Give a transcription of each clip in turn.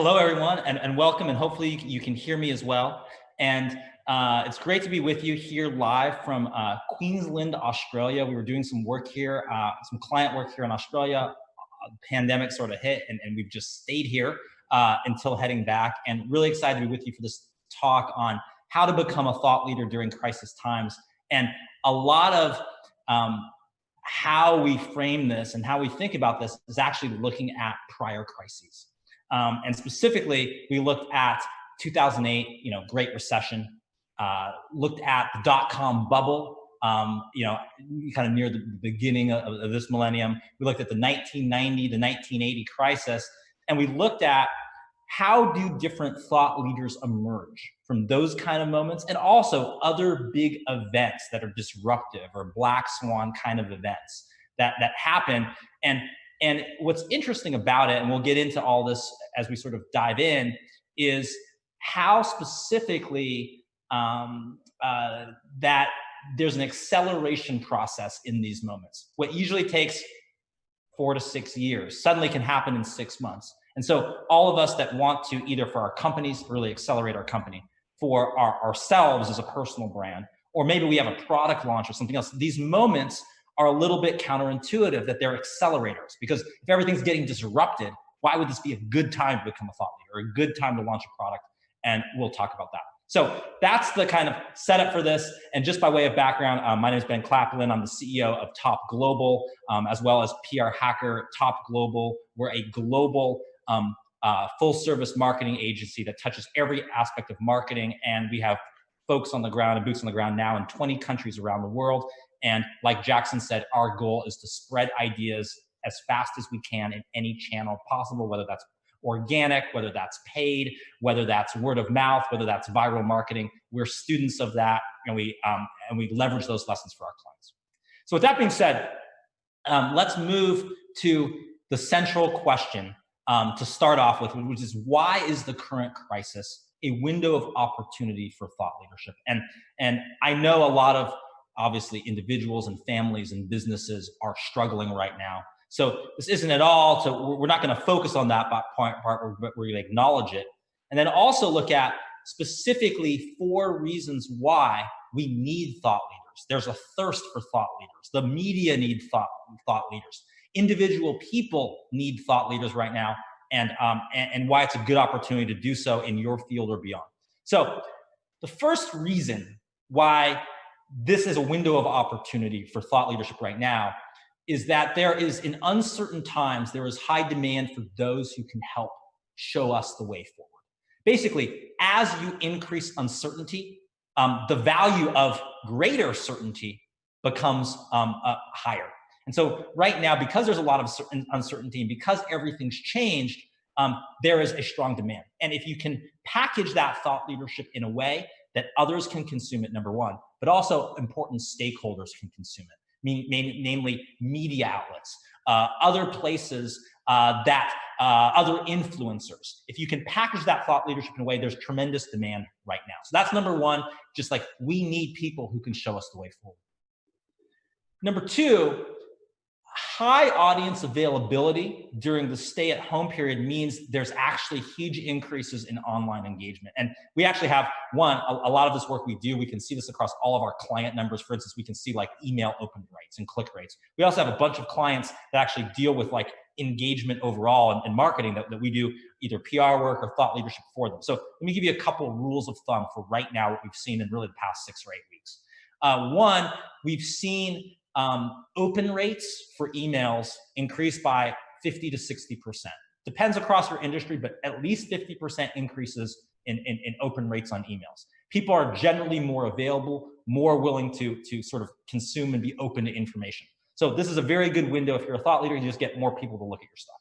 Hello, everyone, and welcome, and hopefully you can hear me as well. And it's great to be with you here live from Queensland, Australia. We were doing some work here, some client work here in Australia. Pandemic sort of hit, and we've just stayed here until heading back. And really excited to be with you for this talk on how to become a thought leader during crisis times. And a lot of how we frame this and how we think about this is actually looking at prior crises. And specifically, we looked at 2008, Great Recession, looked at the dot-com bubble, kind of near the beginning of this millennium. We looked at the 1990, the 1980 crisis, and we looked at how do different thought leaders emerge from those kind of moments, and also other big events that are disruptive or black swan kind of events that happen. And what's interesting about it, and we'll get into all this as we sort of dive in, is how specifically that there's an acceleration process in these moments. What usually takes 4 to 6 years suddenly can happen in 6 months. And so all of us that want to, either for our companies, really accelerate our company, for ourselves as a personal brand, or maybe we have a product launch or something else, these moments are a little bit counterintuitive that they're accelerators, because if everything's getting disrupted, why would this be a good time to become a thought leader or a good time to launch a product? And we'll talk about that. So that's the kind of setup for this. And just by way of background, my name is Ben Kaplan. I'm the CEO of Top Global, as well as PR Hacker. Top Global, we're a global full service marketing agency that touches every aspect of marketing. And we have folks on the ground and boots on the ground now in 20 countries around the world. And like Jackson said, our goal is to spread ideas as fast as we can in any channel possible, whether that's organic, whether that's paid, whether that's word of mouth, whether that's viral marketing. We're students of that, and we leverage those lessons for our clients. So with that being said, let's move to the central question to start off with, which is, why is the current crisis a window of opportunity for thought leadership? And I know a lot of, obviously, individuals and families and businesses are struggling right now. So this isn't at all, so we're not going to focus on that part, but we're going to acknowledge it. And then also look at specifically 4 reasons why we need thought leaders. There's a thirst for thought leaders. The media need thought leaders. Individual people need thought leaders right now, and why it's a good opportunity to do so in your field or beyond. So the first reason why this is a window of opportunity for thought leadership right now is that there is, in uncertain times, there is high demand for those who can help show us the way forward. Basically, as you increase uncertainty, the value of greater certainty becomes higher. And so right now, because there's a lot of uncertainty and because everything's changed, there is a strong demand. And if you can package that thought leadership in a way that others can consume it, number one, but also important stakeholders can consume it, namely media outlets, other places other influencers. If you can package that thought leadership in a way, there's tremendous demand right now. So that's number one, just like we need people who can show us the way forward. Number two, high audience availability during the stay-at-home period means there's actually huge increases in online engagement. And we actually have a lot of this work we do, we can see this across all of our client numbers. For instance, we can see like email open rates and click rates. We also have a bunch of clients that actually deal with like engagement overall and marketing that we do either PR work or thought leadership for them. So let me give you a couple of rules of thumb for right now, what we've seen in really the past 6 or 8 weeks. One, we've seen open rates for emails increase by 50 to 60%. Depends across your industry, but at least 50% increases in open rates on emails. People are generally more available, more willing to sort of consume and be open to information. So this is a very good window. If you're a thought leader, you just get more people to look at your stuff.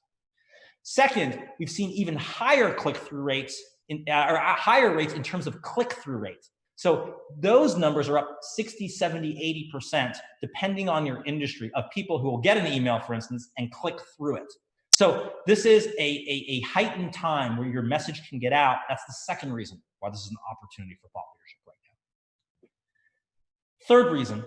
Second, we've seen even higher click-through rates, or higher rates in terms of click-through rates. So those numbers are up 60, 70, 80%, depending on your industry, of people who will get an email, for instance, and click through it. So this is a heightened time where your message can get out. That's the second reason why this is an opportunity for thought leadership right now. Third reason,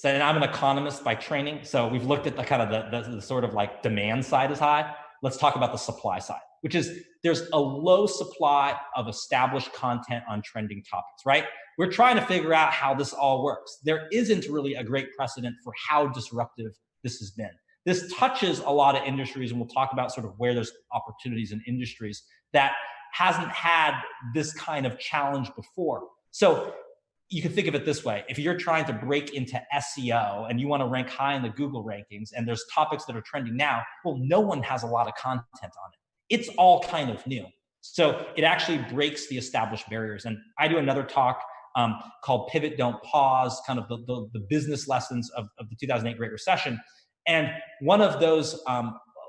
and I'm an economist by training, so we've looked at the kind of the sort of like demand side is high. Let's talk about the supply side. which is there's a low supply of established content on trending topics, right? We're trying to figure out how this all works. There isn't really a great precedent for how disruptive this has been. This touches a lot of industries, and we'll talk about sort of where there's opportunities in industries that hasn't had this kind of challenge before. So you can think of it this way. If you're trying to break into SEO and you want to rank high in the Google rankings and there's topics that are trending now, well, no one has a lot of content on it. It's all kind of new. So it actually breaks the established barriers. And I do another talk called Pivot, Don't Pause, kind of the business lessons of the 2008 Great Recession. And one of those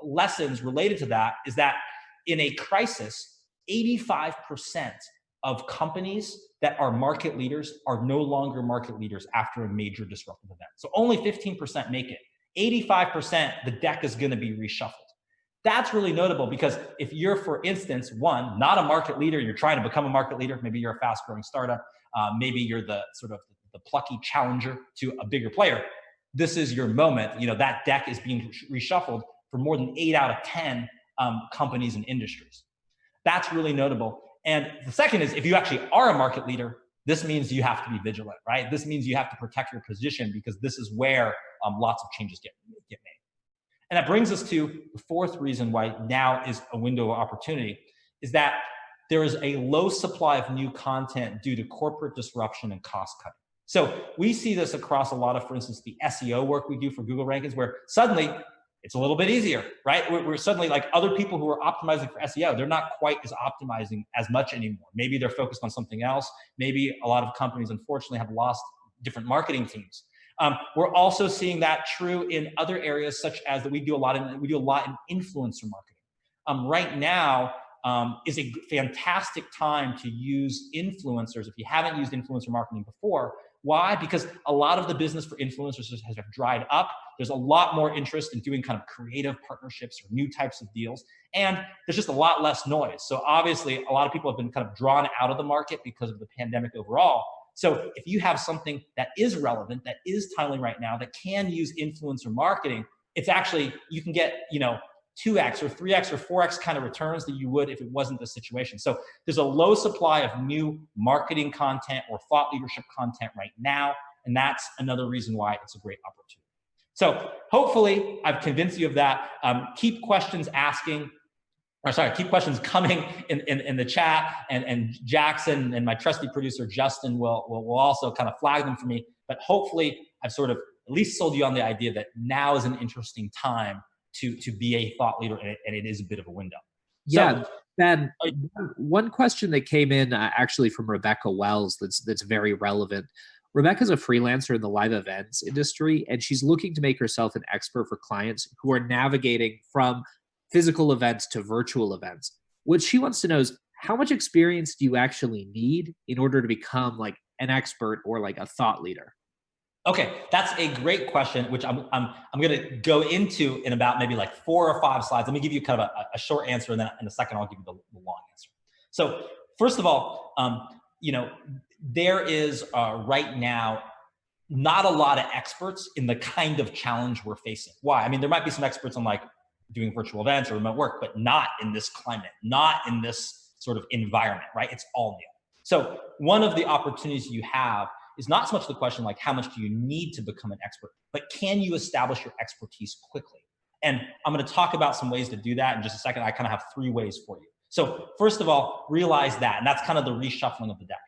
lessons related to that is that in a crisis, 85% of companies that are market leaders are no longer market leaders after a major disruptive event. So only 15% make it. 85%, the deck is going to be reshuffled. That's really notable because if you're, for instance, one, not a market leader, you're trying to become a market leader, maybe you're a fast growing startup, maybe you're the sort of the plucky challenger to a bigger player. This is your moment. You know, that deck is being reshuffled for more than 8 out of 10 companies and industries. That's really notable. And the second is, if you actually are a market leader, this means you have to be vigilant, right? This means you have to protect your position because this is where lots of changes get made. And that brings us to the fourth reason why now is a window of opportunity, is that there is a low supply of new content due to corporate disruption and cost cutting. So we see this across a lot of, for instance, the SEO work we do for Google rankings, where suddenly it's a little bit easier, right? We're suddenly like other people who are optimizing for SEO, they're not quite as optimizing as much anymore. Maybe they're focused on something else. Maybe a lot of companies, unfortunately, have lost different marketing teams. We're also seeing that true in other areas, such as that we do a lot in influencer marketing. Right now is a fantastic time to use influencers if you haven't used influencer marketing before. Why? Because a lot of the business for influencers has dried up. There's a lot more interest in doing kind of creative partnerships or new types of deals. And there's just a lot less noise. So obviously, a lot of people have been kind of drawn out of the market because of the pandemic overall. So if you have something that is relevant, that is timely right now, that can use influencer marketing, it's actually, you can get, 2x or 3x or 4x kind of returns that you would if it wasn't the situation. So there's a low supply of new marketing content or thought leadership content right now. And that's another reason why it's a great opportunity. So hopefully I've convinced you of that. Keep questions coming in the chat, and Jackson and my trusty producer, Justin, will also kind of flag them for me. But hopefully I've sort of at least sold you on the idea that now is an interesting time to be a thought leader, and it is a bit of a window. Yeah, Ben, one question that came in actually from Rebecca Wells that's very relevant. Rebecca's a freelancer in the live events industry, and she's looking to make herself an expert for clients who are navigating from physical events to virtual events. What she wants to know is, how much experience do you actually need in order to become like an expert or like a thought leader? Okay, that's a great question, which I'm going to go into in about maybe like 4 or 5 slides. Let me give you kind of a short answer, and then in a second I'll give you the long answer. So first of all, there is right now not a lot of experts in the kind of challenge we're facing. Why? I mean, there might be some experts on like doing virtual events or remote work, but not in this climate, not in this sort of environment, right? It's all new. So one of the opportunities you have is not so much the question like how much do you need to become an expert, but can you establish your expertise quickly? And I'm going to talk about some ways to do that in just a second. I kind of have 3 ways for you. So first of all, realize that, and that's kind of the reshuffling of the deck.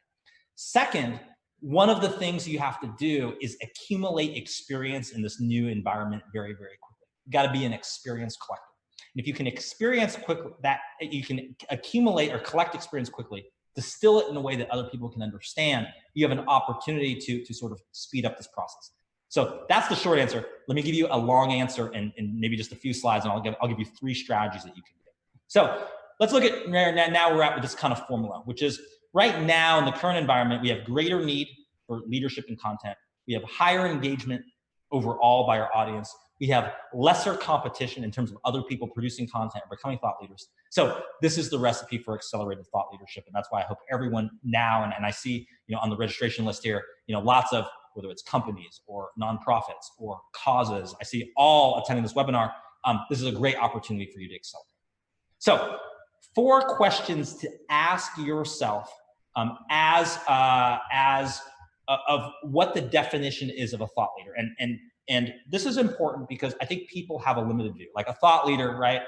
Second, one of the things you have to do is accumulate experience in this new environment very, very quickly. You got to be an experienced collector. And if you can experience quickly, that you can accumulate or collect experience quickly, distill it in a way that other people can understand, you have an opportunity to sort of speed up this process. So that's the short answer. Let me give you a long answer in maybe just a few slides, and I'll give you 3 strategies that you can do. So let's look at now we're at with this kind of formula, which is right now in the current environment, we have greater need for leadership and content. We have higher engagement overall by our audience. We have lesser competition in terms of other people producing content and becoming thought leaders. So this is the recipe for accelerated thought leadership. And that's why I hope everyone now, and I see, on the registration list here, lots of, whether it's companies or nonprofits or causes, I see all attending this webinar. This is a great opportunity for you to accelerate. So 4 questions to ask yourself of what the definition is of a thought leader. And this is important because I think people have a limited view. Like a thought leader, right,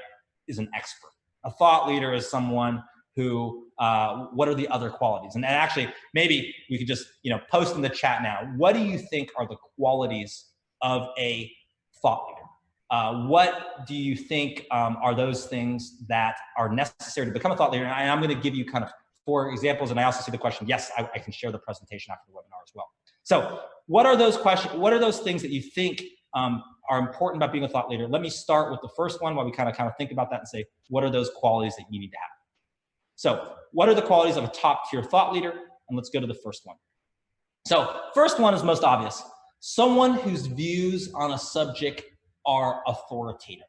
is an expert. A thought leader is someone who, what are the other qualities? And actually, maybe we could just, post in the chat now. What do you think are the qualities of a thought leader? What do you think are those things that are necessary to become a thought leader? And I'm going to give you kind of 4 examples. And I also see the question, yes, I can share the presentation after the webinar as well. So what are those questions? What are those things that you think are important about being a thought leader? Let me start with the first one while we kind of think about that and say, what are those qualities that you need to have? So what are the qualities of a top tier thought leader? And let's go to the first one. So first one is most obvious. Someone whose views on a subject are authoritative.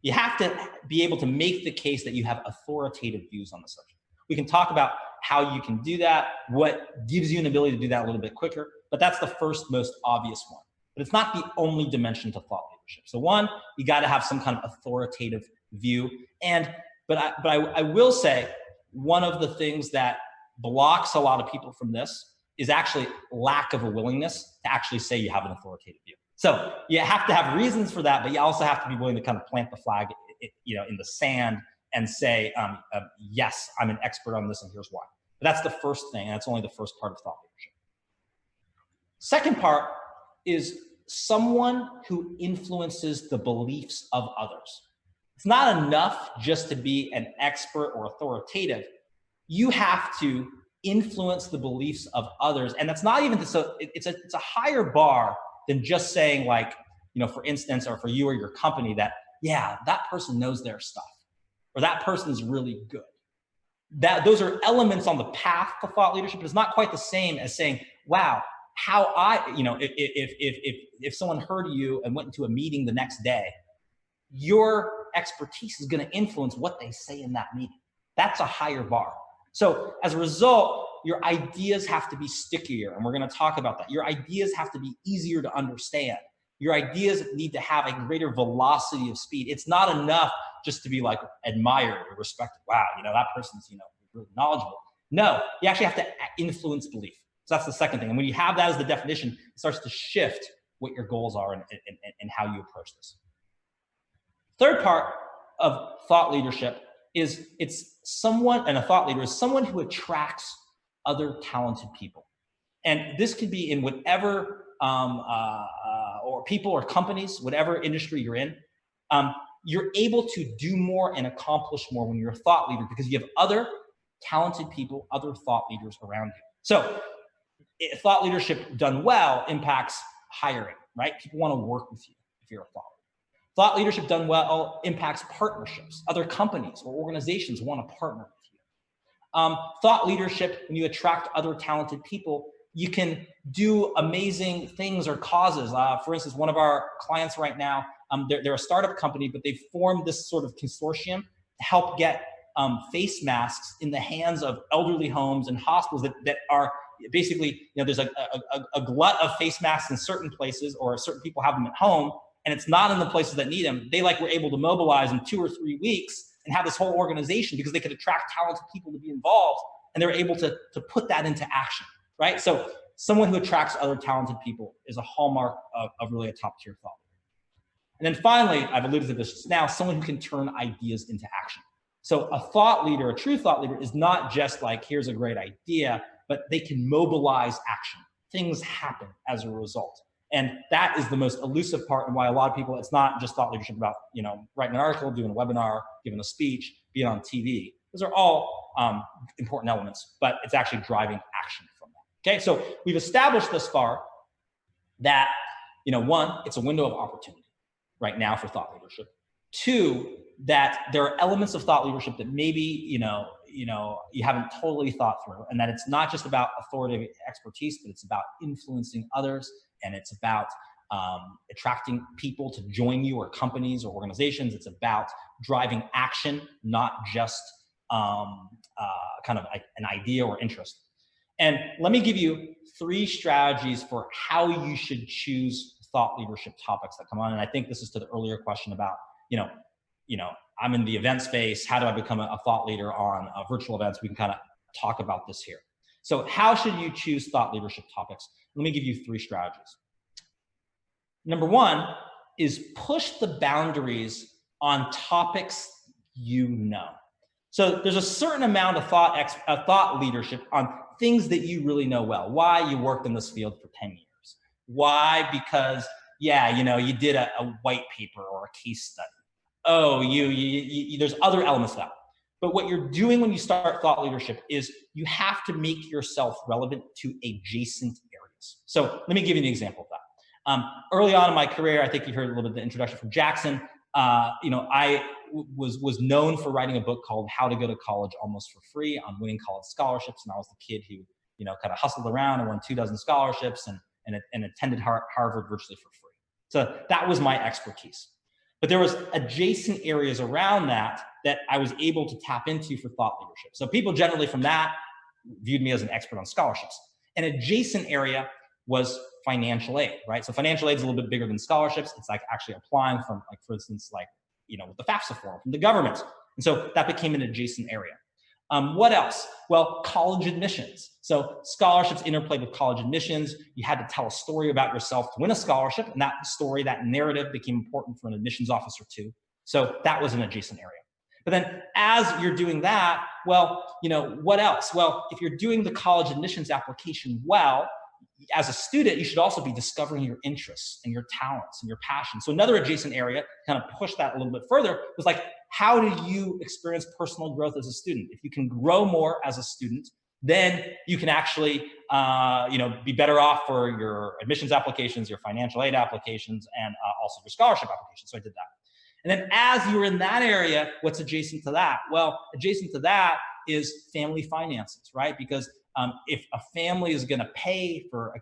You have to be able to make the case that you have authoritative views on the subject. We can talk about how you can do that, what gives you an ability to do that a little bit quicker, but that's the first most obvious one. But it's not the only dimension to thought leadership. So one, you got to have some kind of authoritative view. But I will say one of the things that blocks a lot of people from this is actually lack of a willingness to actually say you have an authoritative view. So you have to have reasons for that, but you also have to be willing to kind of plant the flag, in the sand and say, yes, I'm an expert on this, and here's why. But that's the first thing, and it's only the first part of thought leadership. Second part is someone who influences the beliefs of others. It's not enough just to be an expert or authoritative. You have to influence the beliefs of others, and that's not even so. It's a higher bar than just saying, like, for instance, or for you or your company, that yeah, that person knows their stuff, or that person's really good. Those are elements on the path to thought leadership, but it's not quite the same as saying, wow, how if someone heard you and went into a meeting the next day, your expertise is going to influence what they say in that meeting. That's a higher bar. So as a result, your ideas have to be stickier, and we're going to talk about that. Your ideas have to be easier to understand. Your ideas need to have a greater velocity of speed. It's not enough just to be like admired or respected. Wow, that person's really knowledgeable. No, you actually have to influence belief. So that's the second thing. And when you have that as the definition, it starts to shift what your goals are and how you approach this. Third part of thought leadership is a thought leader is someone who attracts other talented people. And this could be in whatever, or people or companies, whatever industry you're in. You're able to do more and accomplish more when you're a thought leader because you have other talented people, other thought leaders around you. So thought leadership done well impacts hiring, right? People want to work with you if you're a thought leader. Thought leadership done well impacts partnerships. Other companies or organizations want to partner with you. Thought leadership, when you attract other talented people, you can do amazing things or causes. For instance, one of our clients right now, they're a startup company, but they've formed this sort of consortium to help get face masks in the hands of elderly homes and hospitals that are basically, there's a glut of face masks in certain places, or certain people have them at home, and it's not in the places that need them. They were able to mobilize in 2 or 3 weeks and have this whole organization because they could attract talented people to be involved, and they're able to put that into action, right? So someone who attracts other talented people is a hallmark of really a top-tier thought leader. And then finally, I've alluded to this now, someone who can turn ideas into action. So a thought leader, a true thought leader, is not just like, here's a great idea, but they can mobilize action. Things happen as a result. And that is the most elusive part, and why a lot of people, it's not just thought leadership about, writing an article, doing a webinar, giving a speech, being on TV. Those are all important elements, but it's actually driving action from that. Okay, so we've established thus far that, one, it's a window of opportunity right now for thought leadership. Two, that there are elements of thought leadership that maybe, you haven't totally thought through, and that it's not just about authoritative expertise, but it's about influencing others, and it's about attracting people to join you, or companies or organizations. It's about driving action, not just kind of like an idea or interest. And let me give you 3 strategies for how you should choose thought leadership topics that come on. And I think this is to the earlier question about, I'm in the event space. How do I become a thought leader on virtual events? We can kind of talk about this here. So how should you choose thought leadership topics? Let me give you 3 strategies. Number 1 is push the boundaries on topics you know. So there's a certain amount of thought leadership on things that you really know well. Why? You worked in this field for 10 years. Why? Because, you did a white paper or a case study. Oh, there's other elements of that. But what you're doing when you start thought leadership is you have to make yourself relevant to adjacent areas. So let me give you an example of that. Early on in my career, I think you heard a little bit of the introduction from Jackson. I was known for writing a book called How to Go to College Almost for Free on winning college scholarships. And I was the kid who, kind of hustled around and won 24 scholarships and attended Harvard virtually for free. So that was my expertise. But there was adjacent areas around that I was able to tap into for thought leadership. So people generally from that viewed me as an expert on scholarships. An adjacent area was financial aid, right? So financial aid is a little bit bigger than scholarships. It's like actually applying from, like, for instance, with the FAFSA form from the government. And so that became an adjacent area. What else? Well, college admissions. So scholarships interplayed with college admissions. You had to tell a story about yourself to win a scholarship. And that story, that narrative became important for an admissions officer too. So that was an adjacent area. But then as you're doing that, well, what else? Well, if you're doing the college admissions application well, as a student, you should also be discovering your interests and your talents and your passions. So another adjacent area, kind of push that a little bit further, was like, how do you experience personal growth as a student? If you can grow more as a student, then you can actually, be better off for your admissions applications, your financial aid applications, and also your scholarship applications. So I did that. And then as you're in that area, what's adjacent to that? Well, adjacent to that is family finances, right? Because if a family is going to pay for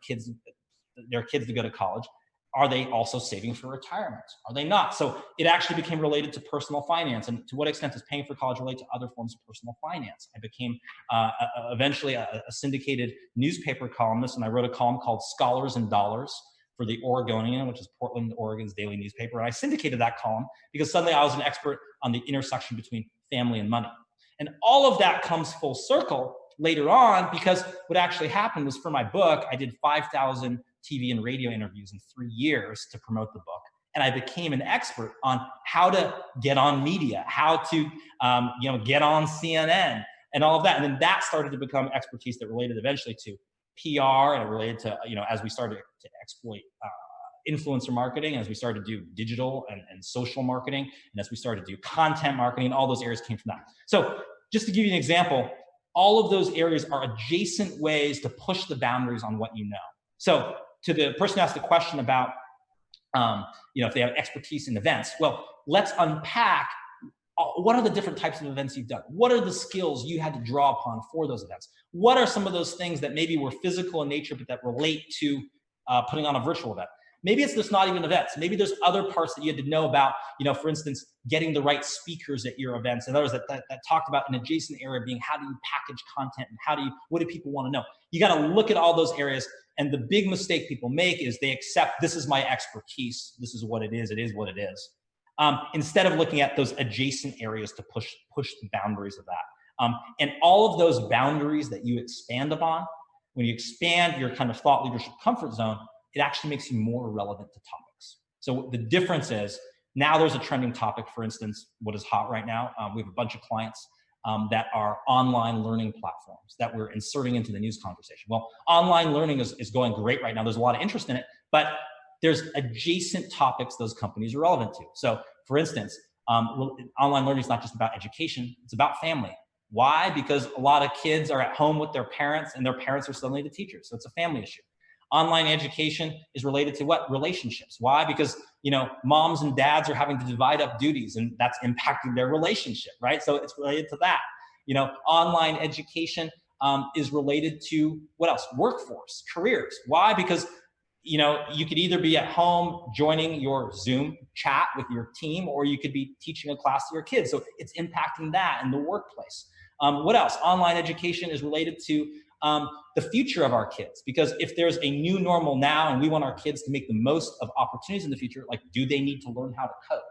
their kids to go to college, are they also saving for retirement? Are they not? So it actually became related to personal finance. And to what extent does paying for college relate to other forms of personal finance? I became eventually a syndicated newspaper columnist, and I wrote a column called Scholars and Dollars for the Oregonian, which is Portland, Oregon's daily newspaper. And I syndicated that column because suddenly I was an expert on the intersection between family and money. And all of that comes full circle later on, because what actually happened was, for my book, I did 5,000 TV and radio interviews in 3 years to promote the book. And I became an expert on how to get on media, how to, get on CNN and all of that. And then that started to become expertise that related eventually to PR, and it related to, as we started to exploit influencer marketing, as we started to do digital and social marketing, and as we started to do content marketing, all those areas came from that. So just to give you an example, all of those areas are adjacent ways to push the boundaries on what you know. So to the person who asked the question about, if they have expertise in events, well, let's unpack what are the different types of events you've done? What are the skills you had to draw upon for those events? What are some of those things that maybe were physical in nature, but that relate to putting on a virtual event? Maybe it's just not even events. Maybe there's other parts that you had to know about, for instance, getting the right speakers at your events, and others that talked about an adjacent area being, how do you package content, and what do people want to know? You got to look at all those areas. And the big mistake people make is they accept, this is my expertise, this is what it is what it is. Instead of looking at those adjacent areas to push the boundaries of that. And all of those boundaries that you expand upon, when you expand your kind of thought leadership comfort zone, it actually makes you more relevant to topics. So the difference is, now there's a trending topic, for instance, what is hot right now. We have a bunch of clients that are online learning platforms that we're inserting into the news conversation. Well, online learning is going great right now. There's a lot of interest in it, but there's adjacent topics those companies are relevant to. So for instance, online learning is not just about education, it's about family. Why? Because a lot of kids are at home with their parents, and their parents are suddenly the teachers. So it's a family issue. Online education is related to what? Relationships. Why? Because, moms and dads are having to divide up duties, and that's impacting their relationship, right? So it's related to that. Online education is related to what else? Workforce, careers. Why? Because, you could either be at home joining your Zoom chat with your team, or you could be teaching a class to your kids. So it's impacting that in the workplace. What else? Online education is related to the future of our kids, because if there's a new normal now and we want our kids to make the most of opportunities in the future, like, do they need to learn how to code?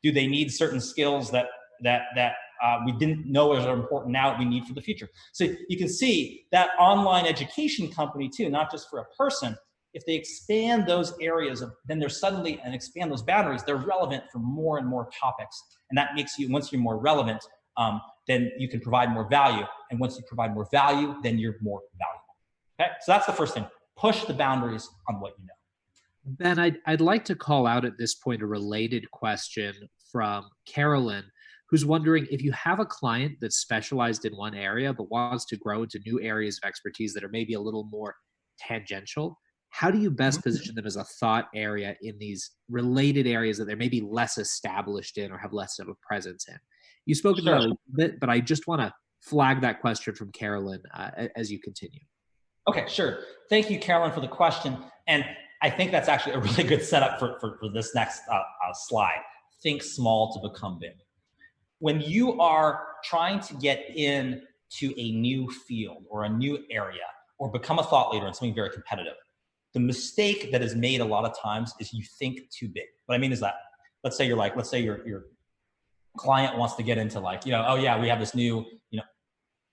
Do they need certain skills that we didn't know are important now that we need for the future? So you can see that online education company too, not just for a person. If they expand those areas, then they're suddenly, and expand those boundaries, they're relevant for more and more topics. And that makes you, once you're more relevant, then you can provide more value. And once you provide more value, then you're more valuable. Okay, so that's the first thing. Push the boundaries on what you know. Ben, I'd like to call out at this point a related question from Carolyn, who's wondering if you have a client that's specialized in one area but wants to grow into new areas of expertise that are maybe a little more tangential. How do you best position them as a thought area in these related areas that they're maybe less established in or have less of a presence in? You've spoken to that a little bit, but I just want to flag that question from Carolyn as you continue. Okay, sure. Thank you, Carolyn, for the question. And I think that's actually a really good setup for this next slide. Think small to become big. When you are trying to get into a new field or a new area or become a thought leader in something very competitive, the mistake that is made a lot of times is you think too big. What I mean is that, let's say your client wants to get into oh yeah, we have this new,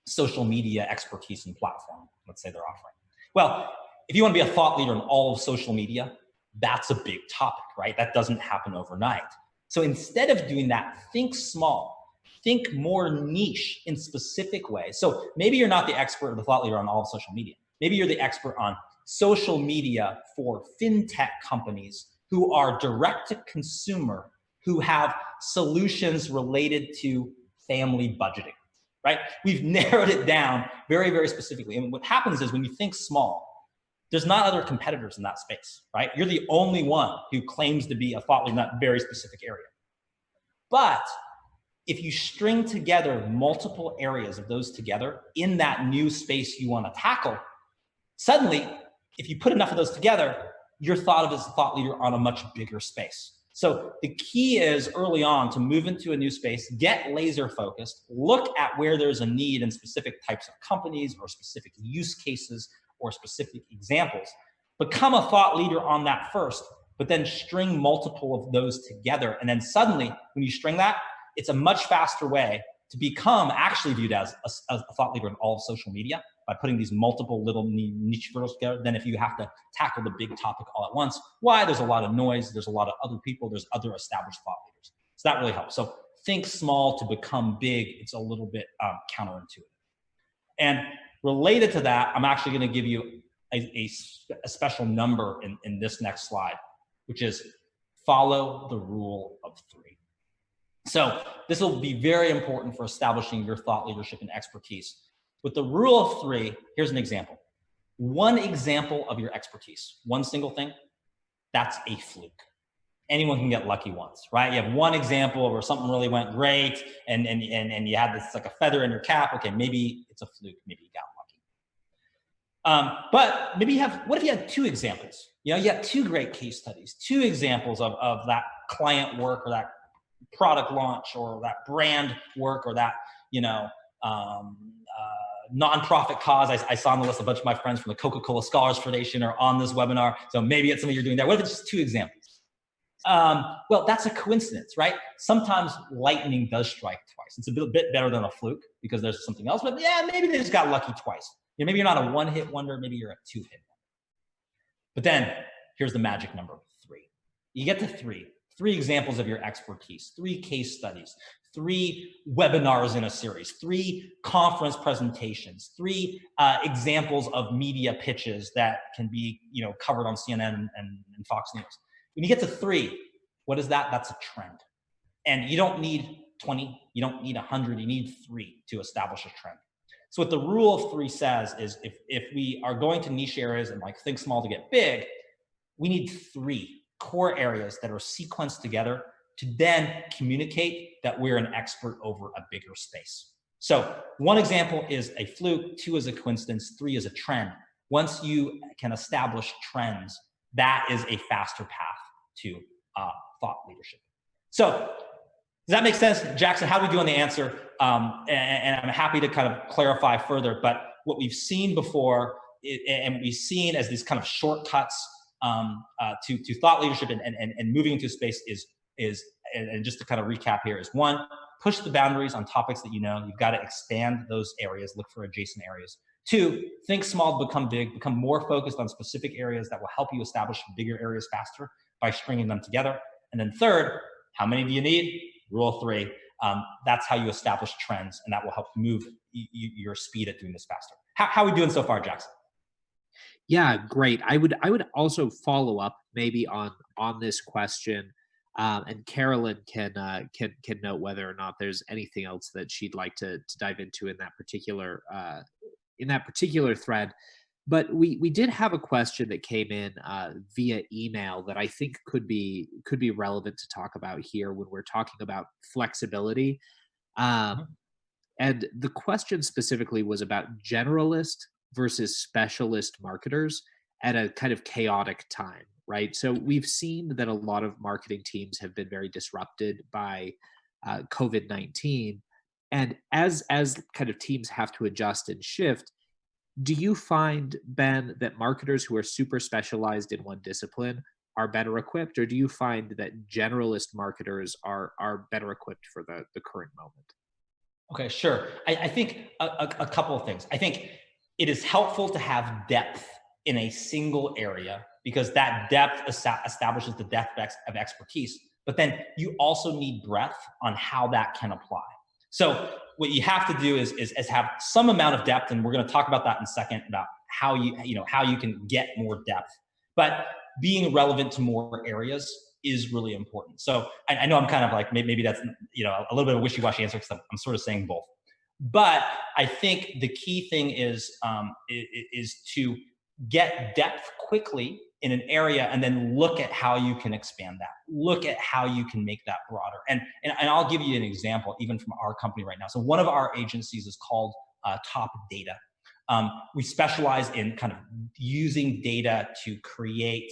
social media expertise and platform, let's say they're offering. Well, if you want to be a thought leader in all of social media, that's a big topic, right? That doesn't happen overnight. So instead of doing that, think small, think more niche in specific ways. So maybe you're not the expert or the thought leader on all of social media. Maybe you're the expert on social media for fintech companies who are direct to consumer, who have solutions related to family budgeting, right? We've narrowed it down very, very specifically. And what happens is when you think small, there's not other competitors in that space, right? You're the only one who claims to be a thought leader in that very specific area. But if you string together multiple areas of those together in that new space you want to tackle, suddenly, if you put enough of those together, you're thought of as a thought leader on a much bigger space. So the key is early on to move into a new space, get laser focused, look at where there's a need in specific types of companies or specific use cases or specific examples. Become a thought leader on that first, but then string multiple of those together. And then suddenly, when you string that, it's a much faster way to become actually viewed as a thought leader in all of social media by putting these multiple little niche verticals together than if you have to tackle the big topic all at once. Why? There's a lot of noise. There's a lot of other people. There's other established thought leaders. So that really helps. So think small to become big. It's a little bit counterintuitive. And related to that, I'm actually going to give you a special number in this next slide, which is follow the rule of 3. So this will be very important for establishing your thought leadership and expertise. With the rule of 3, here's an example. One example of your expertise, one single thing, that's a fluke. Anyone can get lucky once, right? You have one example where something really went great and you had this like a feather in your cap. Okay, maybe it's a fluke, maybe you got lucky. But maybe what if you had 2 examples? You had 2 great case studies, 2 examples of that client work or that product launch or that brand work or that, nonprofit cause. I saw on the list a bunch of my friends from the Coca-Cola Scholars Foundation are on this webinar. So maybe it's something you're doing there. What if it's just 2 examples? Well, that's a coincidence, right? Sometimes lightning does strike twice. It's a bit better than a fluke because there's something else, but yeah, maybe they just got lucky twice. Maybe you're not a 1-hit wonder, maybe you're a 2-hit wonder. But then here's the magic number 3. You get to 3 examples of your expertise, 3 case studies, 3 webinars in a series, 3 conference presentations, 3 examples of media pitches that can be covered on CNN and Fox News. When you get to 3, what is that? That's a trend. And you don't need 20, you don't need 100, you need 3 to establish a trend. So what the rule of 3 says is if we are going to niche areas and think small to get big, we need 3 core areas that are sequenced together to then communicate that we're an expert over a bigger space. So 1 example is a fluke, 2 is a coincidence, 3 is a trend. Once you can establish trends, that is a faster path to thought leadership. So does that make sense, Jackson? How do we do on the answer? And I'm happy to kind of clarify further, but what we've seen before and we've seen as these kind of shortcuts to thought leadership and moving into space is and just to kind of recap here, is one, push the boundaries on topics that you know. You've got to expand those areas, look for adjacent areas. Two, think small, become big, become more focused on specific areas that will help you establish bigger areas faster by stringing them together. And then third, how many do you need? Rule 3. That's how you establish trends, and that will help move your speed at doing this faster. How are we doing so far, Jackson? Yeah, great. I would also follow up maybe on this question, and Carolyn can note whether or not there's anything else that she'd like to dive into in that particular thread. But we did have a question that came in via email that I think could be relevant to talk about here when we're talking about flexibility. Um, and the question specifically was about generalist versus specialist marketers at a kind of chaotic time, right? So we've seen that a lot of marketing teams have been very disrupted by COVID-19, and as kind of teams have to adjust and shift, do you find, Ben, that marketers who are super specialized in one discipline are better equipped, or do you find that generalist marketers are better equipped for the current moment? Okay, sure. I think a couple of things. I think it is helpful to have depth in a single area because that depth establishes the depth of expertise. But then you also need breadth on how that can apply. So what you have to do is have some amount of depth, and we're going to talk about that in a second about how you can get more depth. But being relevant to more areas is really important. So I know I'm kind of like maybe that's a little bit of a wishy-washy answer because I'm sort of saying both. But I think the key thing is to get depth quickly in an area and then look at how you can expand that. Look at how you can make that broader. And I'll give you an example, even from our company right now. So one of our agencies is called Top Data. We specialize in kind of using data to create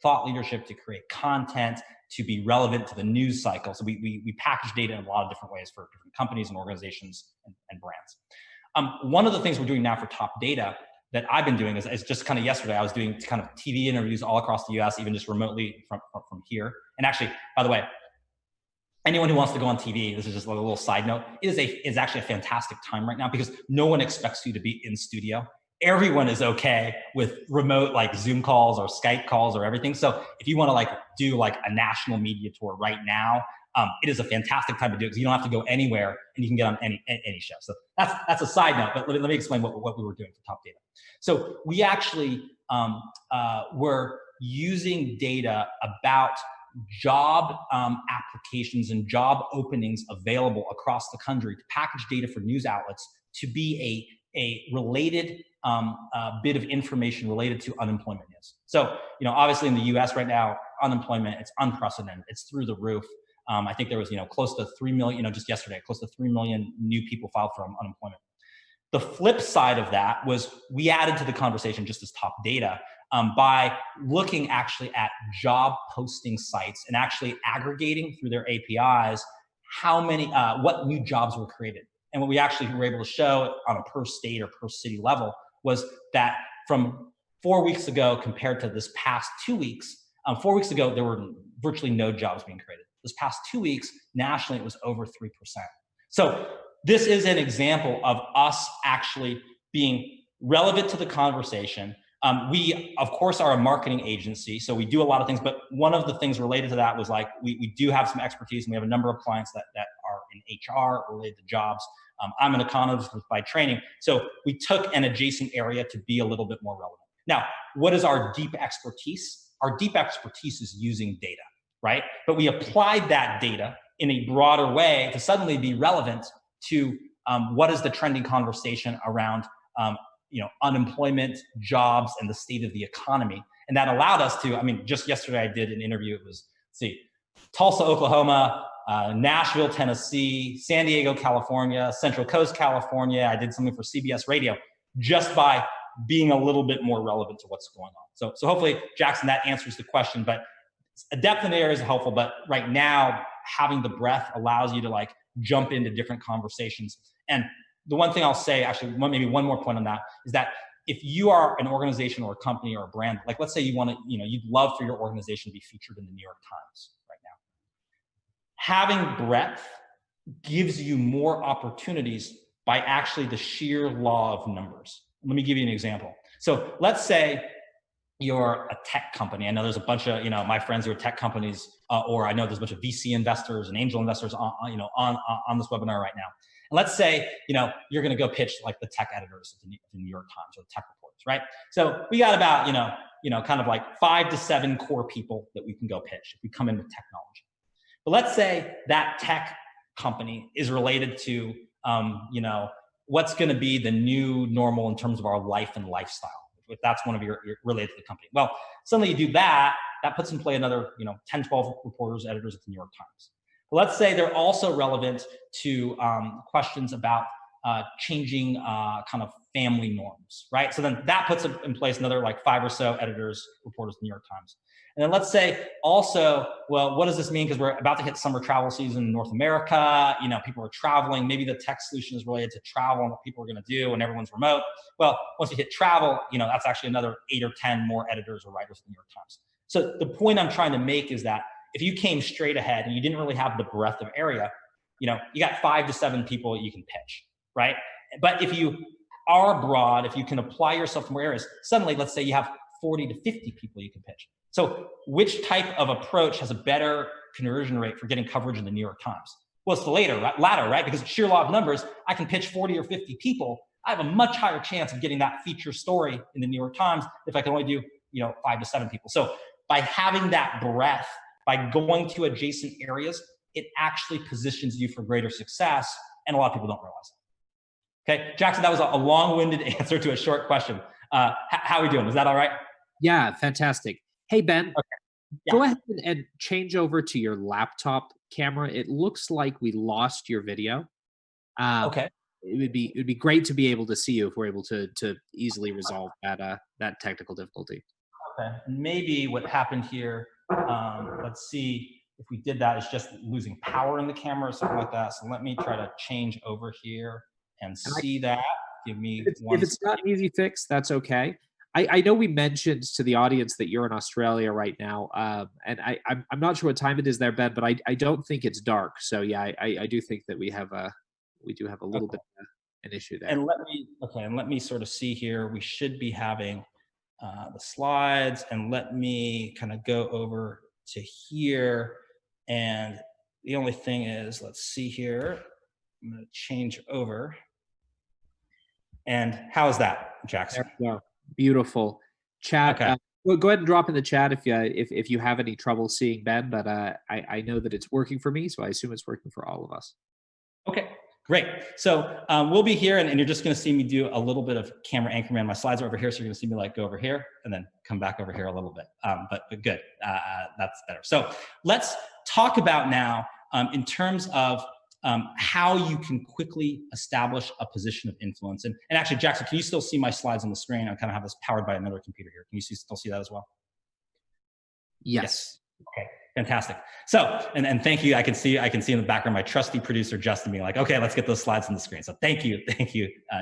thought leadership, to create content, to be relevant to the news cycle. So we package data in a lot of different ways for different companies and organizations and brands. One of the things we're doing now for Top Data that I've been doing is just kind of yesterday, I was doing kind of TV interviews all across the US, even just remotely from here. And actually, by the way, anyone who wants to go on TV, this is just like a little side note, is actually a fantastic time right now because no one expects you to be in studio. Everyone is okay with remote like Zoom calls or Skype calls or everything. So if you want to like do like a national media tour right now, it is a fantastic time to do it because you don't have to go anywhere and you can get on any show. So that's a side note, but let me explain what we were doing for Top Data. So we actually were using data about job applications and job openings available across the country to package data for news outlets to be a related bit of information related to unemployment news. So, obviously in the US right now, unemployment, it's unprecedented. It's through the roof. I think there was, close to 3 million, just yesterday, close to 3 million new people filed for unemployment. The flip side of that was we added to the conversation just as Top Data by looking actually at job posting sites and actually aggregating through their APIs what new jobs were created. And what we actually were able to show on a per state or per city level was that from 4 weeks ago compared to this past 2 weeks, 4 weeks ago, there were virtually no jobs being created. This past 2 weeks, nationally, it was over 3%. So this is an example of us actually being relevant to the conversation. We, of course, are a marketing agency, so we do a lot of things, but one of the things related to that was like, we do have some expertise, and we have a number of clients that are in HR related to jobs. I'm an economist by training, so we took an adjacent area to be a little bit more relevant. Now, what is our deep expertise? Our deep expertise is using data, right? But we applied that data in a broader way to suddenly be relevant to what is the trending conversation around unemployment, jobs, and the state of the economy. And that allowed us to, just yesterday I did an interview. It was, Tulsa, Oklahoma, Nashville, Tennessee, San Diego, California, Central Coast, California. I did something for CBS Radio just by being a little bit more relevant to what's going on. So hopefully, Jackson, that answers the question. But a depth in the area is helpful. But right now, having the breadth allows you to like jump into different conversations. And the one thing I'll say, actually, maybe one more point on that, is that if you are an organization or a company or a brand, like let's say you want to, you'd love for your organization to be featured in the New York Times right now. having breadth gives you more opportunities by actually the sheer law of numbers. Let me give you an example. So let's say you're a tech company. I know there's a bunch of, my friends who are tech companies, or I know there's a bunch of VC investors and angel investors on this webinar right now. And let's say, you're going to go pitch like the tech editors of the New York Times or the tech reporters, right? So we got about, kind of like 5 to 7 core people that we can go pitch if we come into technology. But let's say that tech company is related to, what's going to be the new normal in terms of our life and lifestyle. If that's one of your related to the company. Well, suddenly you do that puts in play another, 10, 12 reporters, editors at the New York Times. But let's say they're also relevant to questions about changing kind of family norms, right? So then that puts in place another like 5 or so editors, reporters at the New York Times. And then let's say also, well, what does this mean? Because we're about to hit summer travel season in North America. People are traveling. Maybe the tech solution is related to travel and what people are going to do when everyone's remote. Well, once you hit travel, that's actually another 8 or 10 more editors or writers at the New York Times. So the point I'm trying to make is that if you came straight ahead and you didn't really have the breadth of area, you got 5 to 7 people you can pitch, right? But if you are broad, if you can apply yourself to more areas, suddenly, let's say you have 40 to 50 people you can pitch. So which type of approach has a better conversion rate for getting coverage in the New York Times? Well, it's the latter, right? Because sheer law of numbers, I can pitch 40 or 50 people. I have a much higher chance of getting that feature story in the New York Times if I can only do, 5 to 7 people. So by having that breadth, by going to adjacent areas, it actually positions you for greater success. And a lot of people don't realize it. Okay, Jackson, that was a long-winded answer to a short question. How are we doing? Was that all right? Yeah, fantastic. Hey, Ben, okay. Yeah. Go ahead and change over to your laptop camera. It looks like we lost your video. Okay. It would be great to be able to see you if we're able to easily resolve that technical difficulty. Okay. And maybe what happened here, let's see if we did that, is just losing power in the camera or something like that. So let me try to change over here and see that. Give me one. If it's not an easy fix, that's okay. I know we mentioned to the audience that you're in Australia right now, and I'm not sure what time it is there, Ben, but I don't think it's dark. So yeah, I do think that we do have a little bit of an issue there. And let me sort of see here. We should be having the slides, and let me kind of go over to here. And the only thing is, let's see here. I'm going to change over. And how is that, Jackson? There we go. Beautiful. Chat. Okay. Well, go ahead and drop in the chat if you have any trouble seeing Ben, but I know that it's working for me, so I assume it's working for all of us. Okay, great. So we'll be here, and you're just going to see me do a little bit of camera anchorman. My slides are over here, so you're going to see me like go over here and then come back over here a little bit. But good, that's better. So let's talk about now in terms of how you can quickly establish a position of influence. And actually, Jackson, can you still see my slides on the screen? I kind of have this powered by another computer here. Can you still see that as well? Yes. Okay, fantastic. So, and thank you. I can see in the background my trusty producer, Justin, being like, okay, let's get those slides on the screen. So thank you,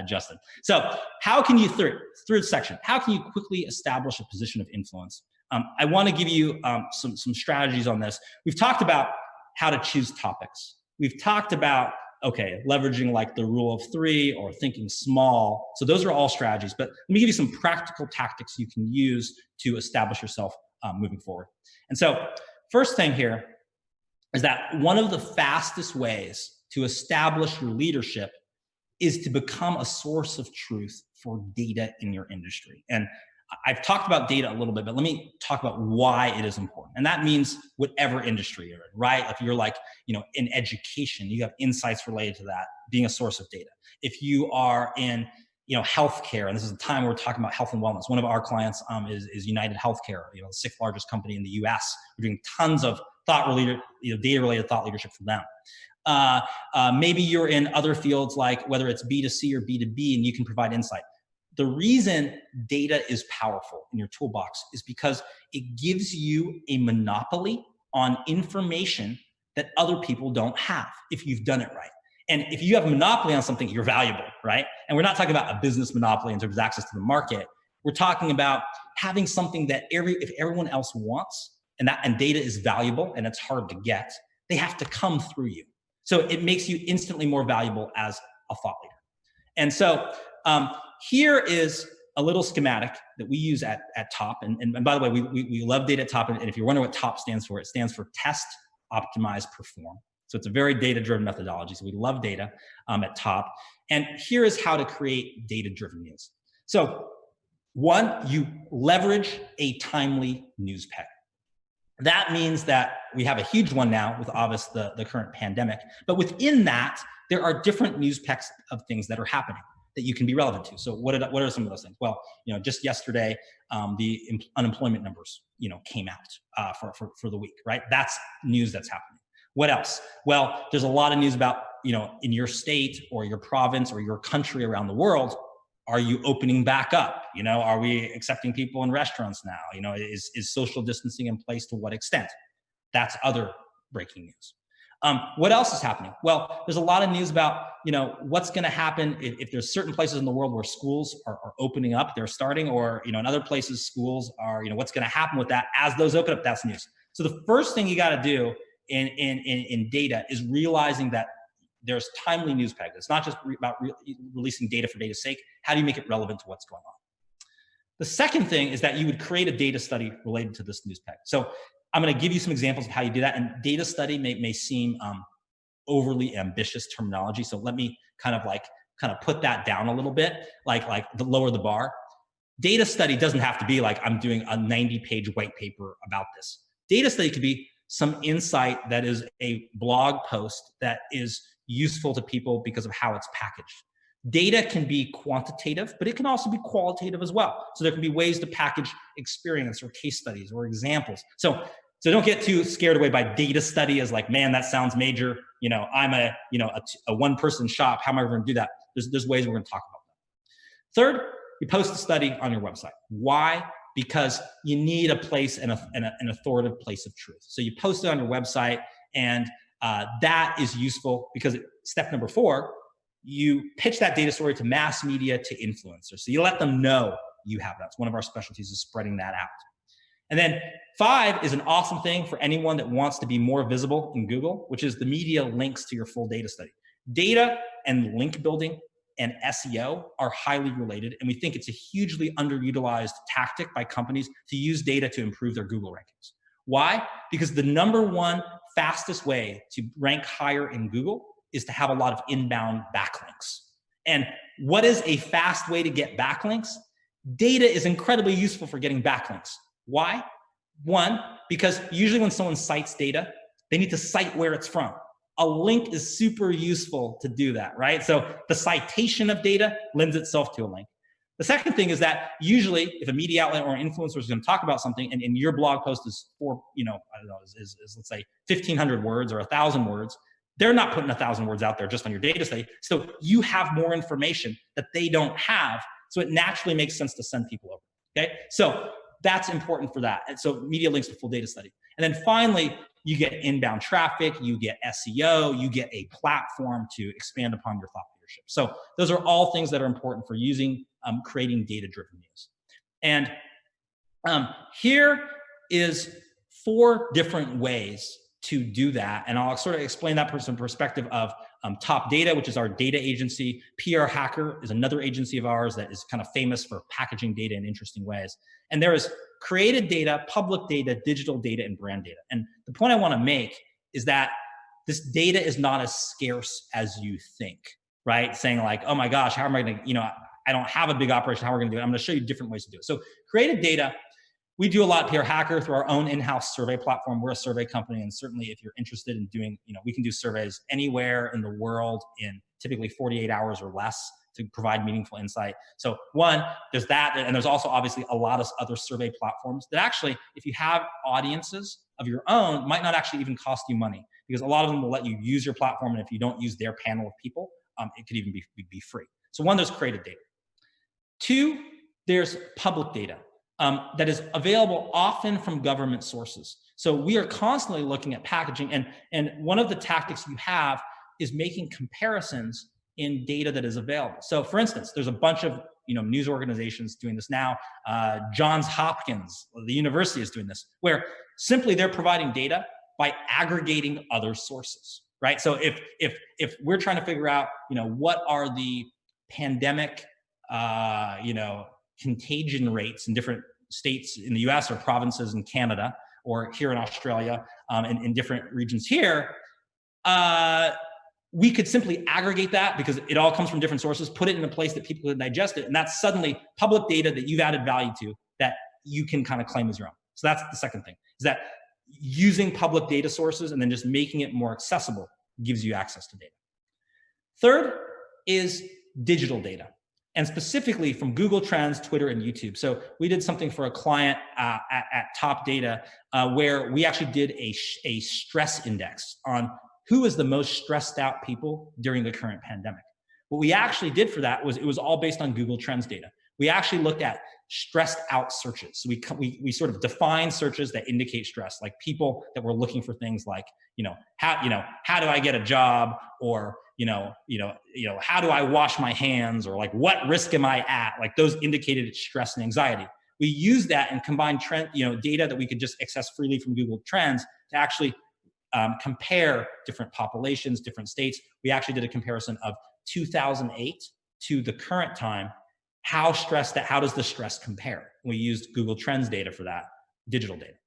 Justin. So how can you, through this section, how can you quickly establish a position of influence? I want to give you some strategies on this. We've talked about how to choose topics. We've talked about, leveraging like the rule of 3 or thinking small. So those are all strategies, but let me give you some practical tactics you can use to establish yourself moving forward. And so first thing here is that one of the fastest ways to establish your leadership is to become a source of truth for data in your industry. And I've talked about data a little bit, but let me talk about why it is important. And that means whatever industry you're in, right? If you're like, in education, you have insights related to that, being a source of data. If you are in, healthcare, and this is a time where we're talking about health and wellness. One of our clients is United Healthcare, the 6th largest company in the US. We're doing tons of data-related thought leadership for them. Maybe you're in other fields like whether it's B2C or B2B, and you can provide insight. The reason data is powerful in your toolbox is because it gives you a monopoly on information that other people don't have if you've done it right. And if you have a monopoly on something, you're valuable, right? And we're not talking about a business monopoly in terms of access to the market. We're talking about having something that if everyone else wants, and data is valuable and it's hard to get, they have to come through you. So it makes you instantly more valuable as a thought leader. And so here is a little schematic that we use at TOP. And by the way, we love data at TOP. And if you're wondering what TOP stands for, it stands for Test, Optimize, Perform. So it's a very data-driven methodology. So we love data at TOP. And here is how to create data-driven news. So one, you leverage a timely news peg. That means that we have a huge one now with obviously the current pandemic, but within that, there are different news pegs of things that are happening that you can be relevant to. So what are some of those things? Well, just yesterday, the unemployment numbers, came out for the week, right? That's news that's happening. What else? Well, there's a lot of news about, in your state or your province or your country around the world. Are you opening back up? Are we accepting people in restaurants now? Is social distancing in place to what extent? That's other breaking news. What else is happening? Well, there's a lot of news about, what's going to happen if there's certain places in the world where schools are opening up, they're starting, or, in other places schools are, what's going to happen with that as those open up, that's news. So the first thing you got to do in data is realizing that there's timely news pegs. It's not just about releasing data for data's sake. How do you make it relevant to what's going on? The second thing is that you would create a data study related to this news peg. So I'm going to give you some examples of how you do that. And data study may seem overly ambitious terminology. So let me kind of put that down a little bit, like lower the bar. Data study doesn't have to be like I'm doing a 90-page white paper about this. Data study could be some insight that is a blog post that is useful to people because of how it's packaged. Data can be quantitative, but it can also be qualitative as well. So there can be ways to package experience or case studies or examples. So don't get too scared away by data study as like, man, that sounds major. I'm a one-person shop. How am I going to do that? There's ways we're going to talk about that. Third, you post a study on your website. Why? Because you need a place and an authoritative place of truth. So you post it on your website, and that is useful because step number 4, you pitch that data story to mass media, to influencers. So you let them know you have that. It's one of our specialties is spreading that out. And then 5 is an awesome thing for anyone that wants to be more visible in Google, which is the media links to your full data study. Data and link building and SEO are highly related, and we think it's a hugely underutilized tactic by companies to use data to improve their Google rankings. Why? Because the number one fastest way to rank higher in Google is to have a lot of inbound backlinks. And what is a fast way to get backlinks? Data is incredibly useful for getting backlinks. Why? One, because usually when someone cites data, they need to cite where it's from. A link is super useful to do that, right? So the citation of data lends itself to a link. The second thing is that usually if a media outlet or an influencer is going to talk about something and your blog post is is let's say 1,500 words or 1,000 words, they're not putting 1,000 words out there just on your data study. So you have more information that they don't have. So it naturally makes sense to send people over. Okay. So that's important for that. And so media links to full data study. And then finally, you get inbound traffic, you get SEO, you get a platform to expand upon your thought leadership. So those are all things that are important for creating data-driven news. And here is 4 different ways to do that. And I'll sort of explain that from some perspective of Top Data, which is our data agency. PR Hacker is another agency of ours that is kind of famous for packaging data in interesting ways. And there is created data, public data, digital data, and brand data. And the point I want to make is that this data is not as scarce as you think, right? Saying like, oh my gosh, how am I going to, I don't have a big operation, how are we going to do it? I'm going to show you different ways to do it. So created data, we do a lot at PR Hacker through our own in-house survey platform. We're a survey company, and certainly if you're interested in doing, we can do surveys anywhere in the world in typically 48 hours or less to provide meaningful insight. So one, there's that, and there's also obviously a lot of other survey platforms that actually, if you have audiences of your own, might not actually even cost you money, because a lot of them will let you use your platform, and if you don't use their panel of people, it could even be free. So one, there's created data. 2, there's public data. That is available often from government sources. So we are constantly looking at packaging, and one of the tactics you have is making comparisons in data that is available. So for instance, there's a bunch of news organizations doing this now. Johns Hopkins, the university, is doing this, where simply they're providing data, by aggregating other sources, right? So if we're trying to figure out, what are the pandemic, contagion rates in different states in the US or provinces in Canada or here in Australia, in different regions here, we could simply aggregate that because it all comes from different sources, put it in a place that people can digest it. And that's suddenly public data that you've added value to that you can kind of claim as your own. So that's the second thing, is that using public data sources and then just making it more accessible gives you access to data. Third is digital data, and specifically from Google Trends, Twitter, and YouTube. So we did something for a client at Top Data where we actually did a stress index on who is the most stressed out people during the current pandemic. What we actually did for that was it was all based on Google Trends data. We actually looked at stressed out searches. So we sort of define searches that indicate stress, like people that were looking for things like, how do I get a job, or how do I wash my hands, or like what risk am I at? Like those indicated stress and anxiety. We used that and combined data that we could just access freely from Google Trends to actually compare different populations, different states. We actually did a comparison of 2008 to the current time. How does the stress compare? We used Google Trends data for that, digital data.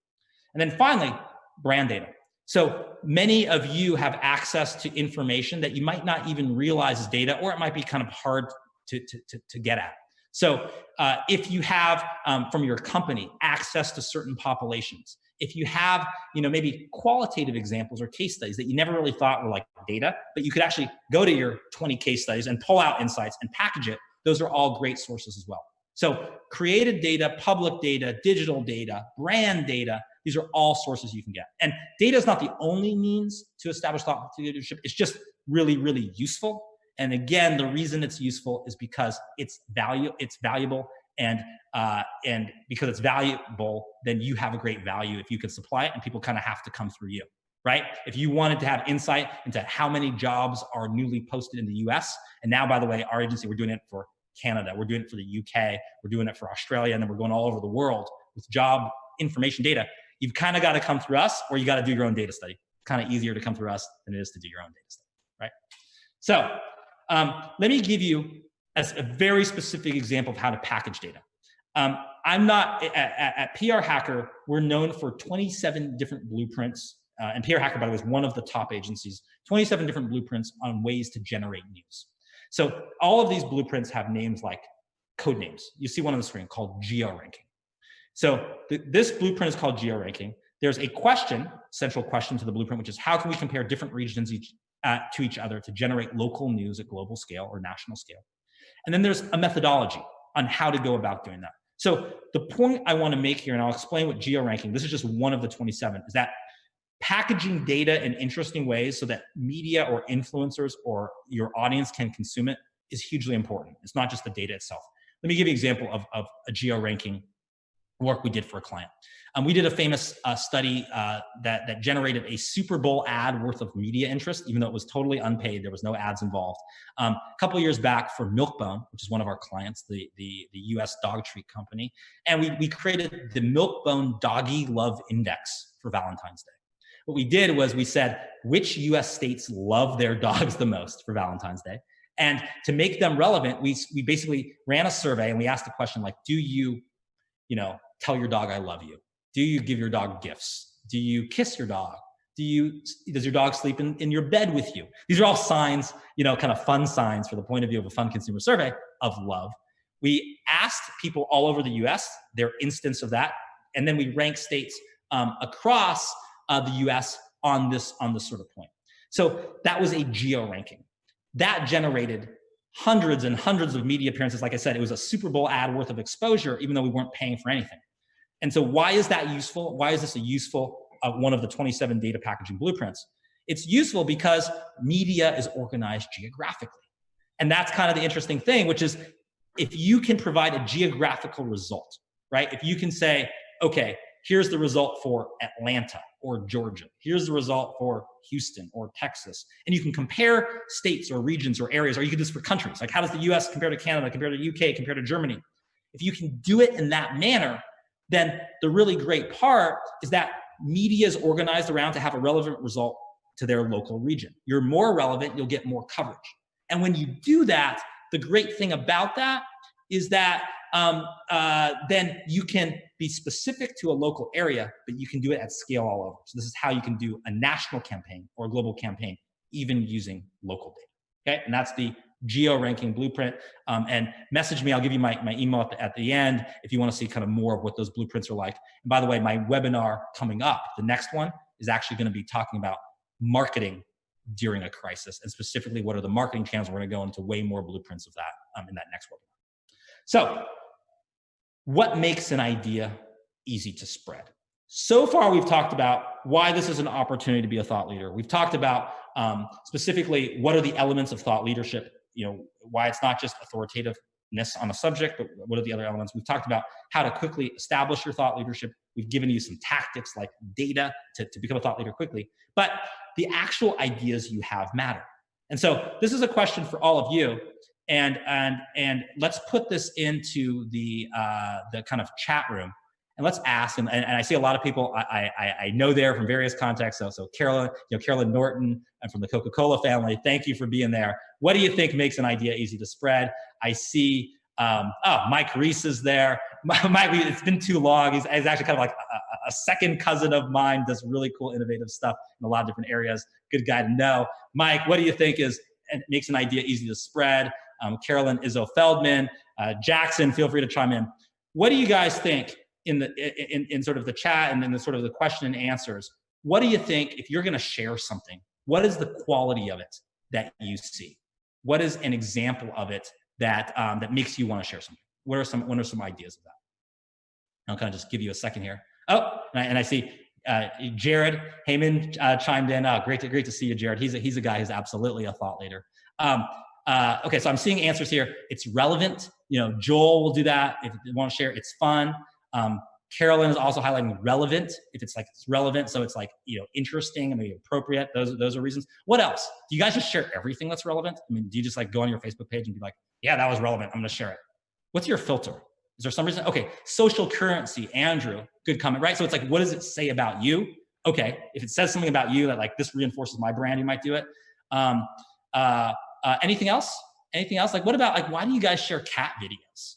And then finally, brand data. So many of you have access to information that you might not even realize is data, or it might be kind of hard to get at. So if you have from your company access to certain populations, if you have maybe qualitative examples or case studies that you never really thought were like data, but you could actually go to your 20 case studies and pull out insights and package it, those are all great sources as well. So created data, public data, digital data, brand data, these are all sources you can get. And data is not the only means to establish thought leadership. It's just really, really useful. And again, the reason it's useful is because it's valuable, and because it's valuable, then you have a great value if you can supply it, and people kind of have to come through you, right? If you wanted to have insight into how many jobs are newly posted in the US, and now, by the way, our agency, we're doing it for Canada, we're doing it for the UK, we're doing it for Australia, and then we're going all over the world with job information data. You've kind of got to come through us, or you got to do your own data study. It's kind of easier to come through us than it is to do your own data study, right? So let me give you a very specific example of how to package data. I'm not, at PR Hacker, we're known for 27 different blueprints. And PR Hacker, by the way, is one of the top agencies, 27 different blueprints on ways to generate news. So all of these blueprints have names like code names. You see one on the screen called geo-ranking. So this blueprint is called geo-ranking. There's a question, central question to the blueprint, which is how can we compare different regions to each other to generate local news at global scale or national scale? And then there's a methodology on how to go about doing that. So the point I want to make here, and I'll explain what geo-ranking, this is just one of the 27, is that packaging data in interesting ways so that media or influencers or your audience can consume it is hugely important. It's not just the data itself. Let me give you an example of a geo-ranking work we did for a client. We did a famous study that generated a Super Bowl ad worth of media interest, even though it was totally unpaid. There was no ads involved. A couple of years back for Milk-Bone, which is one of our clients, the US dog treat company. And we created the Milk-Bone Doggy Love Index for Valentine's Day. What we did was we said, which US states love their dogs the most for Valentine's Day? And to make them relevant, we basically ran a survey and we asked the question like, do you tell your dog I love you? Do you give your dog gifts? Do you kiss your dog? Does your dog sleep in your bed with you? These are all signs, kind of fun signs for the point of view of a fun consumer survey of love. We asked people all over the US their instance of that, and then we ranked states across the US on this sort of point. So that was a geo-ranking. That generated hundreds and hundreds of media appearances. Like I said, it was a Super Bowl ad worth of exposure, even though we weren't paying for anything. And so why is that useful? Why is this a useful one of the 27 data packaging blueprints? It's useful because media is organized geographically. And that's kind of the interesting thing, which is if you can provide a geographical result, right? If you can say, okay, here's the result for Atlanta or Georgia. Here's the result for Houston or Texas. And you can compare states or regions or areas, or you can do this for countries. Like how does the US compare to Canada, compare to UK, compare to Germany? If you can do it in that manner, then the really great part is that media is organized around to have a relevant result to their local region. You're more relevant, you'll get more coverage. And when you do that, the great thing about that is that then you can be specific to a local area, but you can do it at scale all over. So this is how you can do a national campaign or a global campaign, even using local data. Okay, and that's the geo-ranking blueprint. And message me, I'll give you my email at the end if you want to see kind of more of what those blueprints are like. And by the way, my webinar coming up, the next one, is actually going to be talking about marketing during a crisis, and specifically what are the marketing channels. We're going to go into way more blueprints of that in that next webinar. So what makes an idea easy to spread? So far, we've talked about why this is an opportunity to be a thought leader. We've talked about specifically what are the elements of thought leadership, why it's not just authoritativeness on a subject, but what are the other elements. We've talked about how to quickly establish your thought leadership. We've given you some tactics like data to become a thought leader quickly, but the actual ideas you have matter. And so this is a question for all of you. And let's put this into the kind of chat room, and let's ask. And I see a lot of people I know there from various contexts. So Carolyn, Carolyn Norton, and from the Coca-Cola family. Thank you for being there. What do you think makes an idea easy to spread? I see. Mike Reese is there. Mike, it's been too long. He's actually kind of like a second cousin of mine. Does really cool, innovative stuff in a lot of different areas. Good guy to know. Mike, what do you think makes an idea easy to spread? Carolyn Izzo Feldman, Jackson, feel free to chime in. What do you guys think in sort of the chat and in the sort of the question and answers? What do you think if you're going to share something? What is the quality of it that you see? What is an example of it that makes you want to share something? What are some ideas of that? I'll kind of just give you a second here. Oh, and I see Jared Heyman chimed in. Oh, great to see you, Jared. He's a guy who's absolutely a thought leader. Okay, so I'm seeing answers here. It's relevant. Joel will do that if you want to share. It's fun. Carolyn is also highlighting relevant. If it's relevant, so it's interesting and maybe appropriate. Those are reasons. What else? Do you guys just share everything that's relevant? I mean, do you just go on your Facebook page and be like, yeah, that was relevant, I'm going to share it? What's your filter? Is there some reason? Okay, social currency, Andrew, good comment, right? So it's what does it say about you? Okay, if it says something about you that this reinforces my brand, you might do it. Anything else? Anything else? What about why do you guys share cat videos?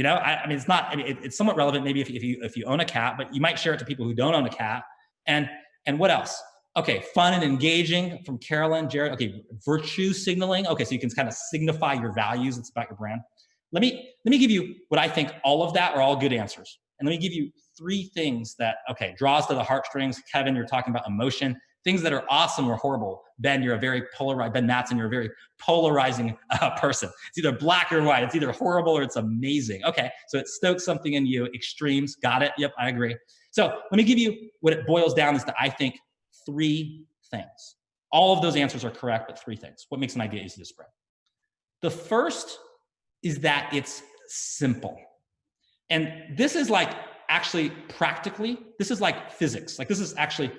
I mean, it's not. I mean, it's somewhat relevant maybe if you own a cat, but you might share it to people who don't own a cat. And what else? Okay, fun and engaging from Carolyn, Jared. Okay, virtue signaling. Okay, so you can kind of signify your values. It's about your brand. Let me give you what I think. All of that are all good answers, and let me give you 3 things that draws to the heartstrings. Kevin, you're talking about emotion. Things that are awesome or horrible. Ben, you're a very polarized. Ben Mattson, you're a very polarizing person. It's either black or white. It's either horrible or it's amazing. Okay, so it stokes something in you. Extremes, got it. Yep, I agree. So let me give you what it boils down is to, I think, 3 things. All of those answers are correct, but 3 things. What makes an idea easy to spread? The first is that it's simple. And this is actually practically, this is physics. This is actually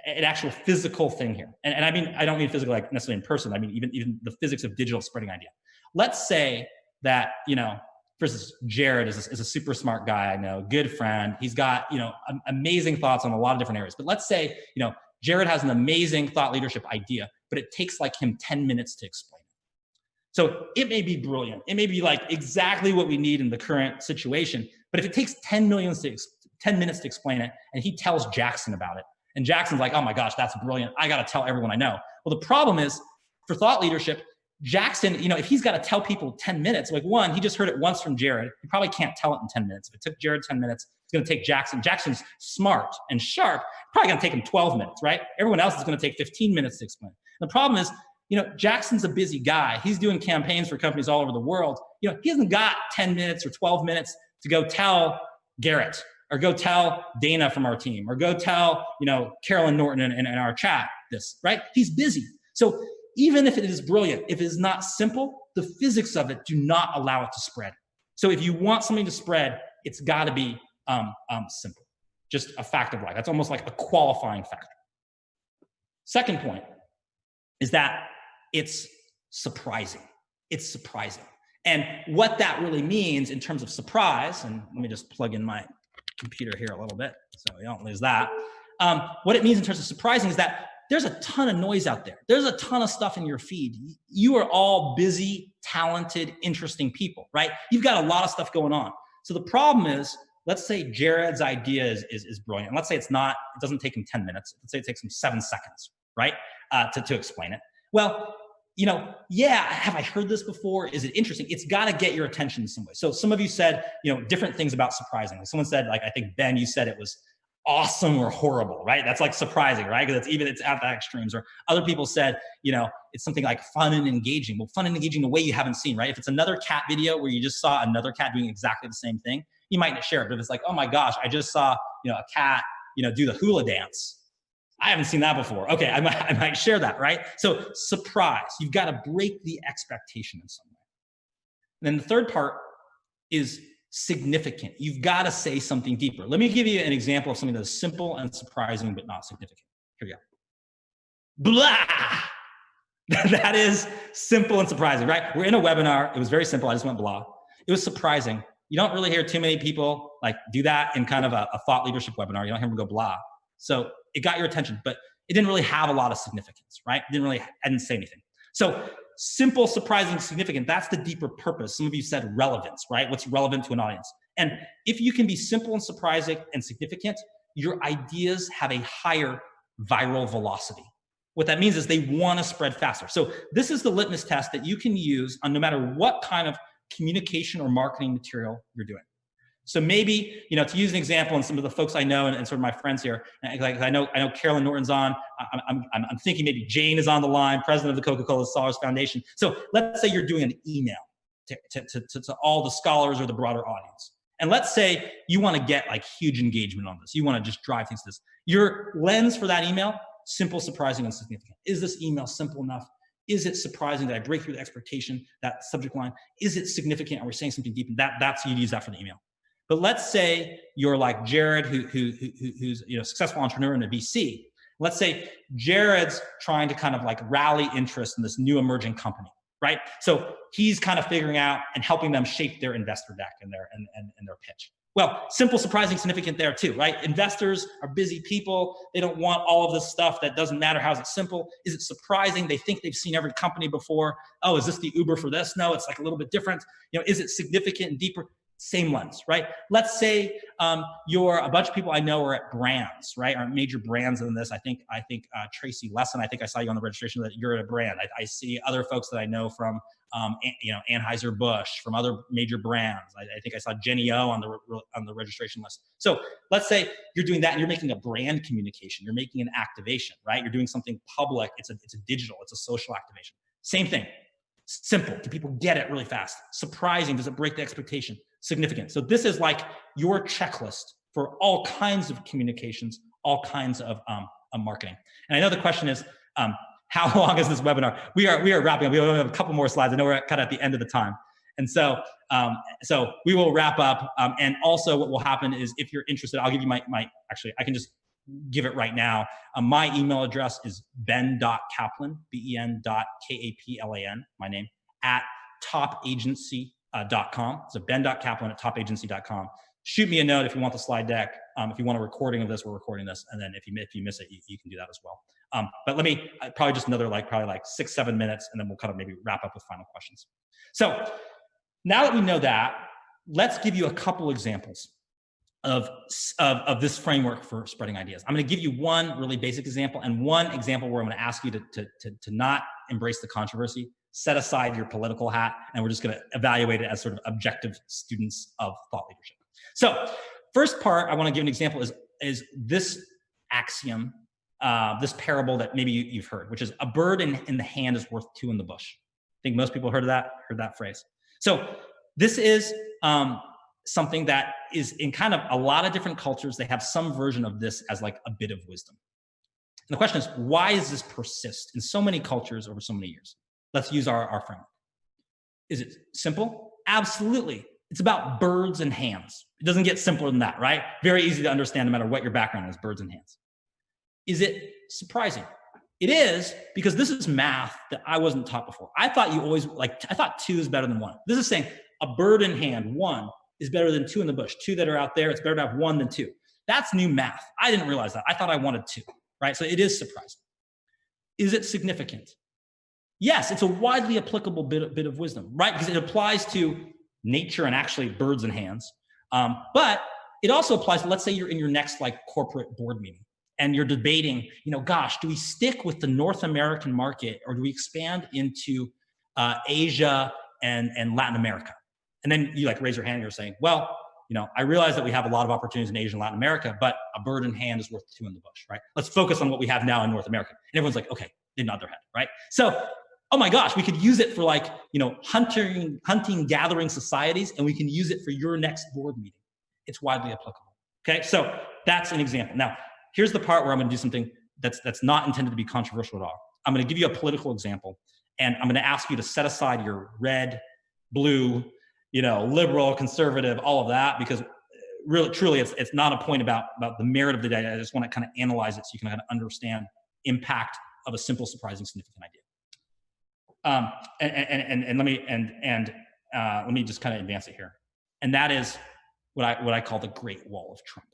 an actual physical thing here. And I mean, I don't mean physical necessarily in person. I mean, even the physics of digital spreading idea. Let's say that, for instance, Jared is a super smart guy I know, good friend. He's got, amazing thoughts on a lot of different areas. But let's say, Jared has an amazing thought leadership idea, but it takes him 10 minutes to explain it. So it may be brilliant. It may be exactly what we need in the current situation. But if it takes 10 minutes to explain it, and he tells Jackson about it, and Jackson's like, oh my gosh, that's brilliant. I got to tell everyone I know. Well, the problem is for thought leadership, Jackson, if he's got to tell people 10 minutes, one, he just heard it once from Jared. He probably can't tell it in 10 minutes. If it took Jared 10 minutes, it's going to take Jackson. Jackson's smart and sharp. Probably going to take him 12 minutes, right? Everyone else is going to take 15 minutes to explain. The problem is, Jackson's a busy guy. He's doing campaigns for companies all over the world. He hasn't got 10 minutes or 12 minutes to go tell Garrett, or go tell Dana from our team, or go tell, Carolyn Norton in our chat this, right? He's busy. So even if it is brilliant, if it is not simple, the physics of it do not allow it to spread. So if you want something to spread, it's got to be simple, just a fact of life. That's almost like a qualifying factor. Second point is that it's surprising. It's surprising. And what that really means in terms of surprise, and let me just plug in my computer here a little bit so we don't lose that. what it means in terms of surprising is that there's a ton of noise out there. There's a ton of stuff in your feed. You are all busy, talented, interesting people, right? You've got a lot of stuff going on. So the problem is, let's say Jared's idea is brilliant. And let's say it doesn't take him 10 minutes. Let's say it takes him 7 seconds, right? To explain it. Well, have I heard this before? Is it interesting? It's got to get your attention in some way. So some of you said, different things about surprising. Like someone said, I think Ben, you said it was awesome or horrible, right? That's like surprising, right? Because it's at the extremes. Or other people said, it's something like fun and engaging. Well, fun and engaging in a way you haven't seen, right? If it's another cat video where you just saw another cat doing exactly the same thing, you might not share it. But if it's like, oh my gosh, I just saw, a cat, do the hula dance. I haven't seen that before. Okay, I might share that, right? So surprise, you've got to break the expectation in some way. And then the third part is significant. You've got to say something deeper. Let me give you an example of something that's simple and surprising, but not significant. Here we go. Blah! That is simple and surprising, right? We're in a webinar. It was very simple. I just went blah. It was surprising. You don't really hear too many people do that in kind of a thought leadership webinar. You don't hear them go blah. So it got your attention, but it didn't really have a lot of significance, right? I didn't say anything. So simple, surprising, significant, that's the deeper purpose. Some of you said relevance, right? What's relevant to an audience. And if you can be simple and surprising and significant, your ideas have a higher viral velocity. What that means is they want to spread faster. So this is the litmus test that you can use on no matter what kind of communication or marketing material you're doing. So maybe, to use an example, and some of the folks I know and sort of my friends here, like I know Carolyn Norton's on. I'm thinking maybe Jane is on the line, president of the Coca-Cola Scholars Foundation. So let's say you're doing an email to all the scholars or the broader audience. And let's say you want to get huge engagement on this. You want to just drive things to this. Your lens for that email, simple, surprising, and significant. Is this email simple enough? Is it surprising that I break through the expectation, that subject line? Is it significant? Are we saying something deep? And that's you use that for the email. But let's say you're like Jared, who's a successful entrepreneur in a VC. Let's say Jared's trying to kind of rally interest in this new emerging company, right? So he's kind of figuring out and helping them shape their investor deck and their pitch. Well, simple, surprising, significant there too, right? Investors are busy people. They don't want all of this stuff that doesn't matter. How's it simple? Is it surprising? They think they've seen every company before. Oh, is this the Uber for this? No, it's a little bit different. Is it significant and deeper? Same lens, right? Let's say you're a bunch of people I know are at brands, right? Are major brands in this. I think Tracy Lesson, I think I saw you on the registration that you're at a brand. I see other folks that I know from, Anheuser-Busch, from other major brands. I think I saw Jenny O on the registration list. So let's say you're doing that and you're making a brand communication. You're making an activation, right? You're doing something public. It's a digital, it's a social activation. Same thing. Simple. Do people get it really fast? Surprising. Does it break the expectation? Significant. So this is your checklist for all kinds of communications, all kinds of marketing. And I know the question is, how long is this webinar? We are wrapping up. We only have a couple more slides. I know we're kind of at the end of the time. And so we will wrap up. And also what will happen is if you're interested, I'll give you actually, I can just give it right now. My email address is ben.kaplan, ben.kaplan, my name, at topagency.com. So ben.kaplan at topagency.com. Shoot me a note if you want the slide deck. If you want a recording of this, we're recording this. And then if you miss it, you can do that as well. But let me probably just another 6-7 minutes, and then we'll kind of maybe wrap up with final questions. So now that we know that, let's give you a couple examples of this framework for spreading ideas. I'm going to give you one really basic example and one example where I'm going to ask you to not embrace the controversy, set aside your political hat, and we're just going to evaluate it as sort of objective students of thought leadership. So first part I want to give an example is this axiom, this parable that maybe you've heard, which is a bird in the hand is worth two in the bush. I think most people heard that phrase. So this is something that is in kind of a lot of different cultures. They have some version of this as a bit of wisdom. And the question is, why does this persist in so many cultures over so many years? Let's use our framework. Is it simple? Absolutely. It's about birds and hands. It doesn't get simpler than that, right? Very easy to understand no matter what your background is, birds and hands. Is it surprising? It is, because this is math that I wasn't taught before. I thought I thought 2 is better than 1. This is saying a bird in hand, 1, is better than 2 in the bush. 2 that are out there, it's better to have 1 than 2. That's new math. I didn't realize that. I thought I wanted 2, right? So it is surprising. Is it significant? Yes, it's a widely applicable bit of wisdom, right? Because it applies to nature and actually birds and hands. But it also applies to, let's say you're in your next like corporate board meeting and you're debating, gosh, do we stick with the North American market or do we expand into Asia and Latin America? And then you like raise your hand and you're saying, well, I realize that we have a lot of opportunities in Asia and Latin America, but a bird in hand is worth 2 in the bush, right? Let's focus on what we have now in North America. And everyone's like, okay, they nod their head, right? So, oh my gosh, we could use it for like, hunting, gathering societies, and we can use it for your next board meeting. It's widely applicable. Okay, so that's an example. Now, here's the part where I'm going to do something that's not intended to be controversial at all. I'm going to give you a political example, and I'm going to ask you to set aside your red, blue, liberal, conservative, all of that, because really, truly, it's not a point about the merit of the data. I just want to kind of analyze it so you can kind of understand impact of a simple, surprising, significant idea. Let me just kind of advance it here, and that is what I call the Great Wall of Trump.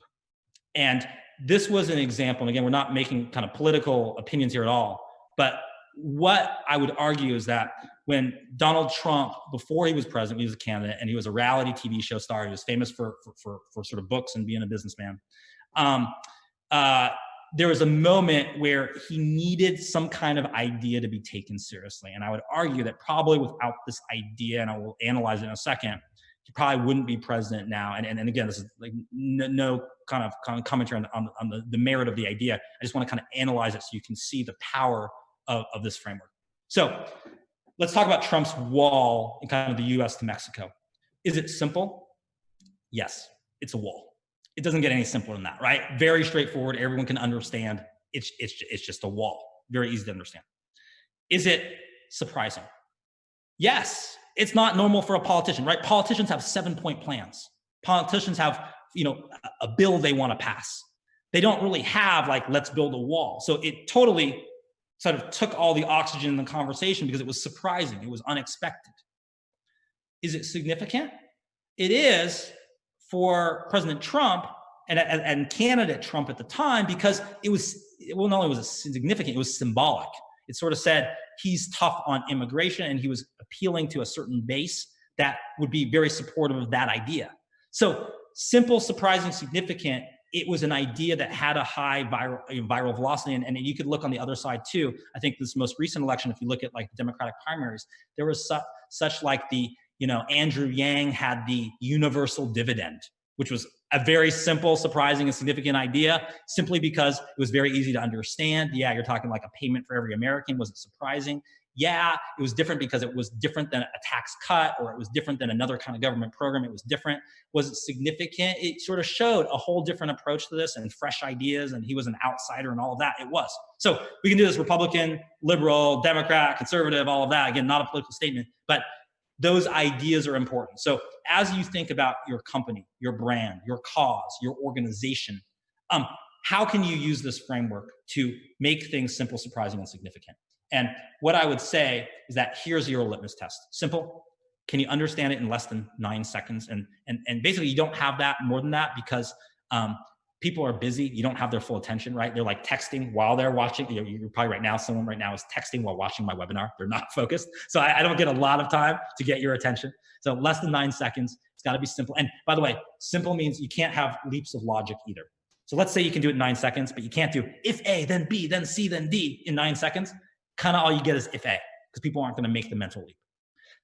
And this was an example. And again, we're not making kind of political opinions here at all, but what I would argue is that when Donald Trump, before he was president, he was a candidate, and he was a reality TV show star. He was famous for sort of books and being a businessman. There was a moment where he needed some kind of idea to be taken seriously. And I would argue that probably without this idea, and I will analyze it in a second, he probably wouldn't be president now. And again, this is like no kind of commentary on the merit of the idea. I just want to kind of analyze it so you can see the power of this framework. So let's talk about Trump's wall in kind of the US to Mexico. Is it simple? Yes, it's a wall. It doesn't get any simpler than that, right? Very straightforward. Everyone can understand. It's just a wall. Very easy to understand. Is it surprising? Yes. It's not normal for a politician, right? Politicians have 7-point plans. Politicians have, a bill they want to pass. They don't really have like, let's build a wall. So it totally sort of took all the oxygen in the conversation because it was surprising. It was unexpected. Is it significant? It is for President Trump and candidate Trump at the time, because it was, well, not only was it significant, it was symbolic. It sort of said he's tough on immigration, and he was appealing to a certain base that would be very supportive of that idea. So simple, surprising, significant. It was an idea that had a high viral velocity, and you could look on the other side too. I think this most recent election, if you look at like the Democratic primaries, there was such like the, Andrew Yang had the universal dividend, which was a very simple, surprising, and significant idea, simply because it was very easy to understand. Yeah, you're talking like a payment for every American. Was it surprising? Yeah, it was different because it was different than a tax cut, or it was different than another kind of government program. It was different. Was it significant? It sort of showed a whole different approach to this and fresh ideas, and he was an outsider and all of that. It was. So we can do this Republican, liberal, Democrat, conservative, all of that. Again, not a political statement, but those ideas are important. So as you think about your company, your brand, your cause, your organization, how can you use this framework to make things simple, surprising, and significant? And what I would say is that here's your litmus test. Simple. Can you understand it in less than 9 seconds? And basically you don't have that more than that because people are busy. You don't have their full attention, right? They're like texting while they're watching. You're probably right now, someone right now is texting while watching my webinar. They're not focused. So I don't get a lot of time to get your attention. So less than 9 seconds. It's got to be simple. And by the way, simple means you can't have leaps of logic either. So let's say you can do it in 9 seconds, but you can't do if A, then B, then C, then D in 9 seconds. Kind of all you get is if A, because people aren't going to make the mental leap.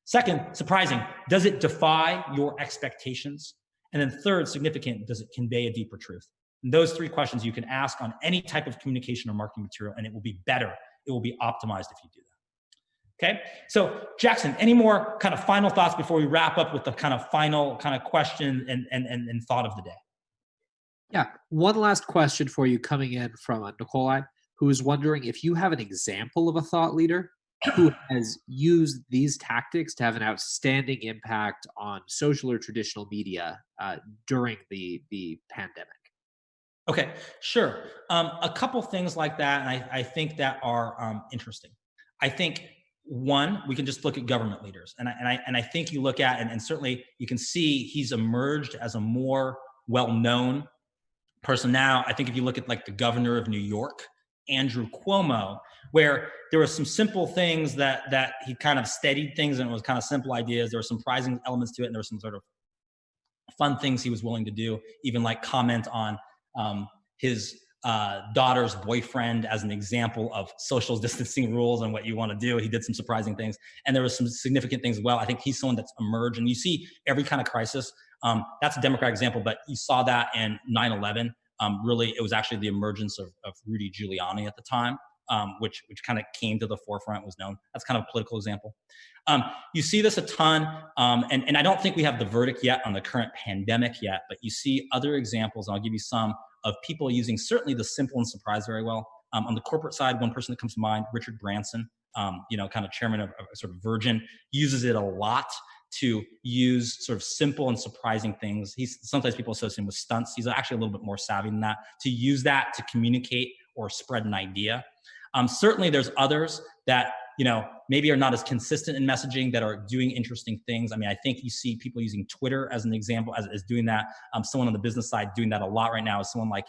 Second, surprising, does it defy your expectations? And then third, significant, does it convey a deeper truth? And those 3 questions you can ask on any type of communication or marketing material, and it will be better. It will be optimized if you do that. Okay. So Jackson, any more kind of final thoughts before we wrap up with the kind of final kind of question and thought of the day? Yeah. One last question for you coming in from Nikolai, who is wondering if you have an example of a thought leader who has used these tactics to have an outstanding impact on social or traditional media during the pandemic. Okay, sure. A couple things like that, and I think that are interesting. I think one, we can just look at government leaders, and I think you look at and certainly you can see he's emerged as a more well-known person now. I think if you look at like the governor of New York, Andrew Cuomo, where there were some simple things that he kind of steadied things, and it was kind of simple ideas. There were some surprising elements to it, and there were some sort of fun things he was willing to do, even like comment on his daughter's boyfriend as an example of social distancing rules and what you want to do. He did some surprising things, and there was some significant things as well. I think he's someone that's emerged, and you see every kind of crisis. That's a Democratic example, but you saw that in 9/11. Really, it was actually the emergence of Rudy Giuliani at the time, which kind of came to the forefront, was known. That's kind of a political example. You see this a ton, and I don't think we have the verdict yet on the current pandemic yet, but you see other examples, and I'll give you some, of people using certainly the simple and surprise very well. On the corporate side, one person that comes to mind, Richard Branson, kind of chairman of sort of Virgin, uses it a lot to use sort of simple and surprising things. Sometimes people associate him with stunts. He's actually a little bit more savvy than that, to use that to communicate or spread an idea. Certainly there's others that, maybe are not as consistent in messaging, that are doing interesting things. I mean, I think you see people using Twitter as an example, as doing that. Someone on the business side doing that a lot right now is someone like,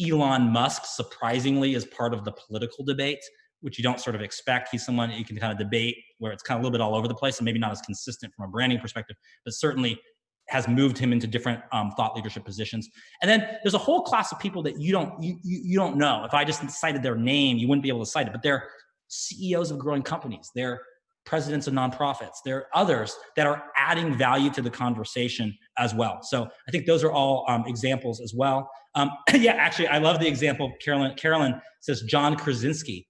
Elon Musk, surprisingly, is part of the political debate, which you don't sort of expect. He's someone you can kind of debate where it's kind of a little bit all over the place and maybe not as consistent from a branding perspective, but certainly has moved him into different thought leadership positions. And then there's a whole class of people that you don't know. If I just cited their name, you wouldn't be able to cite it, but they're CEOs of growing companies. They're presidents of nonprofits. There are others that are adding value to the conversation as well. So I think those are all examples as well. Yeah, actually, I love the example. Carolyn says John Krasinski,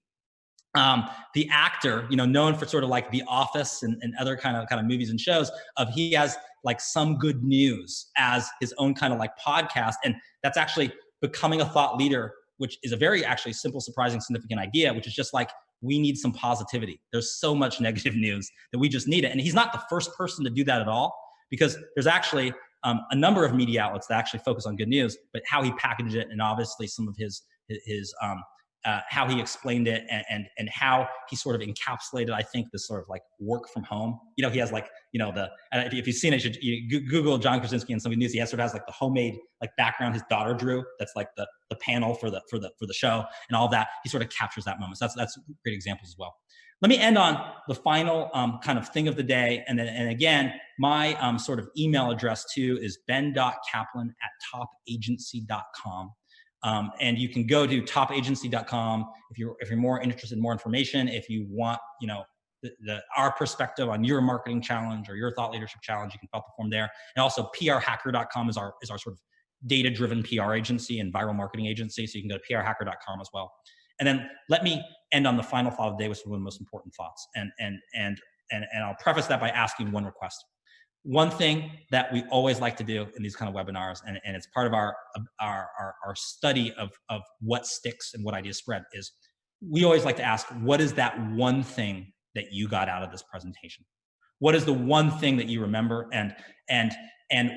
the actor, known for sort of like The Office and other kind of movies and shows. He has like Some Good News as his own kind of like podcast, and that's actually becoming a thought leader, which is a very actually simple, surprising, significant idea, which is just like, we need some positivity. There's so much negative news that we just need it. And he's not the first person to do that at all, because there's actually a number of media outlets that actually focus on good news, but how he packaged it, and obviously some of his how he explained it, and how he sort of encapsulated, I think, this sort of like work from home. He has like, if you've seen it, you Google John Krasinski and Some Good News. He has like the homemade like background his daughter drew. That's like the panel for the show and all that. He sort of captures that moment. So that's great examples as well. Let me end on the final kind of thing of the day. And again, my sort of email address too is ben.kaplan@topagency.com. And you can go to topagency.com if you're more interested in more information. If you want, our perspective on your marketing challenge or your thought leadership challenge, you can fill out the form there. And also prhacker.com is our sort of data-driven PR agency and viral marketing agency. So you can go to prhacker.com as well. And then let me end on the final thought of the day with one of the most important thoughts. And I'll preface that by asking one request. One thing that we always like to do in these kind of webinars, and it's part of our study of what sticks and what ideas spread, is we always like to ask, what is that one thing that you got out of this presentation? What is the one thing that you remember? And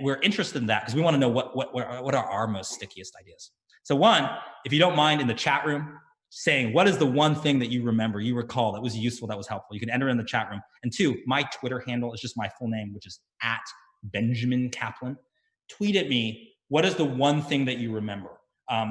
we're interested in that because we want to know what are our most stickiest ideas. So one, if you don't mind, in the chat room, saying what is the one thing that you remember, you recall, that was useful, that was helpful. You can enter in the chat room. And two, my Twitter handle is just my full name, which is @Benjamin Kaplan. Tweet at me, what is the one thing that you remember?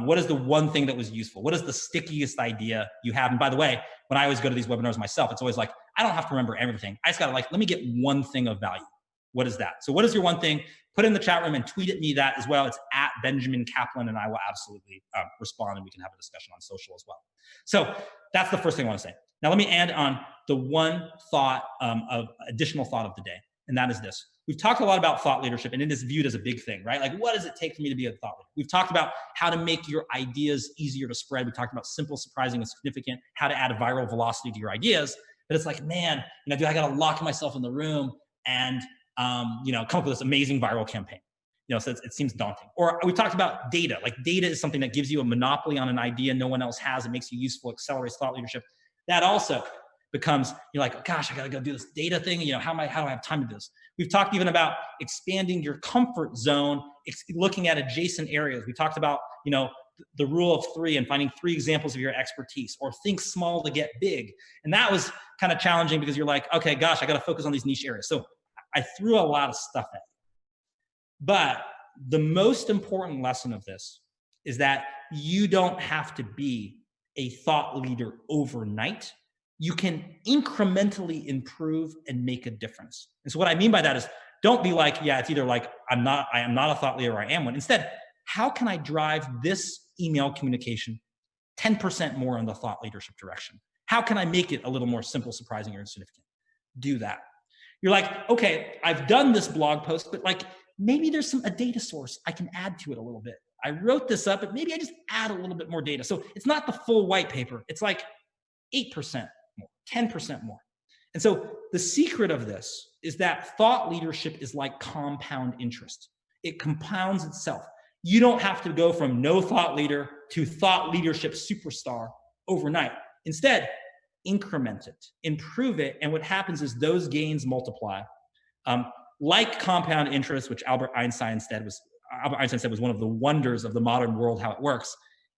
What is the one thing that was useful? What is the stickiest idea you have? And by the way, when I always go to these webinars myself, it's always like, I don't have to remember everything. I just gotta let me get one thing of value. What is that? So what is your one thing? Put it in the chat room and tweet at me that as well. It's @Benjamin Kaplan, and I will absolutely respond, and we can have a discussion on social as well. So that's the first thing I want to say. Now let me end on the one thought of additional thought of the day, and that is this. We've talked a lot about thought leadership, and it is viewed as a big thing, right? Like, what does it take for me to be a thought leader? We've talked about how to make your ideas easier to spread. We talked about simple, surprising, and significant, how to add viral velocity to your ideas. But it's like, man, do I got to lock myself in the room and come up with this amazing viral campaign? So it seems daunting. Or we talked about data. Like, data is something that gives you a monopoly on an idea no one else has. It makes you useful, accelerates thought leadership. That also becomes, you're like, gosh, I got to go do this data thing. How do I have time to do this? We've talked even about expanding your comfort zone, looking at adjacent areas. We talked about, the rule of 3 and finding 3 examples of your expertise, or think small to get big. And that was kind of challenging because you're like, okay, gosh, I got to focus on these niche areas. So I threw a lot of stuff at you. But the most important lesson of this is that you don't have to be a thought leader overnight. You can incrementally improve and make a difference. And so what I mean by that is, don't be like, yeah, it's either like I am not a thought leader or I am one. Instead, how can I drive this email communication 10% more in the thought leadership direction? How can I make it a little more simple, surprising, or insignificant? Do that. You're like, okay, I've done this blog post, but like maybe there's a data source I can add to it a little bit. I wrote this up, but maybe I just add a little bit more data. So it's not the full white paper. It's like 8% more, 10% more. And so the secret of this is that thought leadership is like compound interest. It compounds itself. You don't have to go from no thought leader to thought leadership superstar overnight. Instead, increment it, improve it, and what happens is those gains multiply. Like compound interest, which Albert Einstein said was one of the wonders of the modern world, how it works.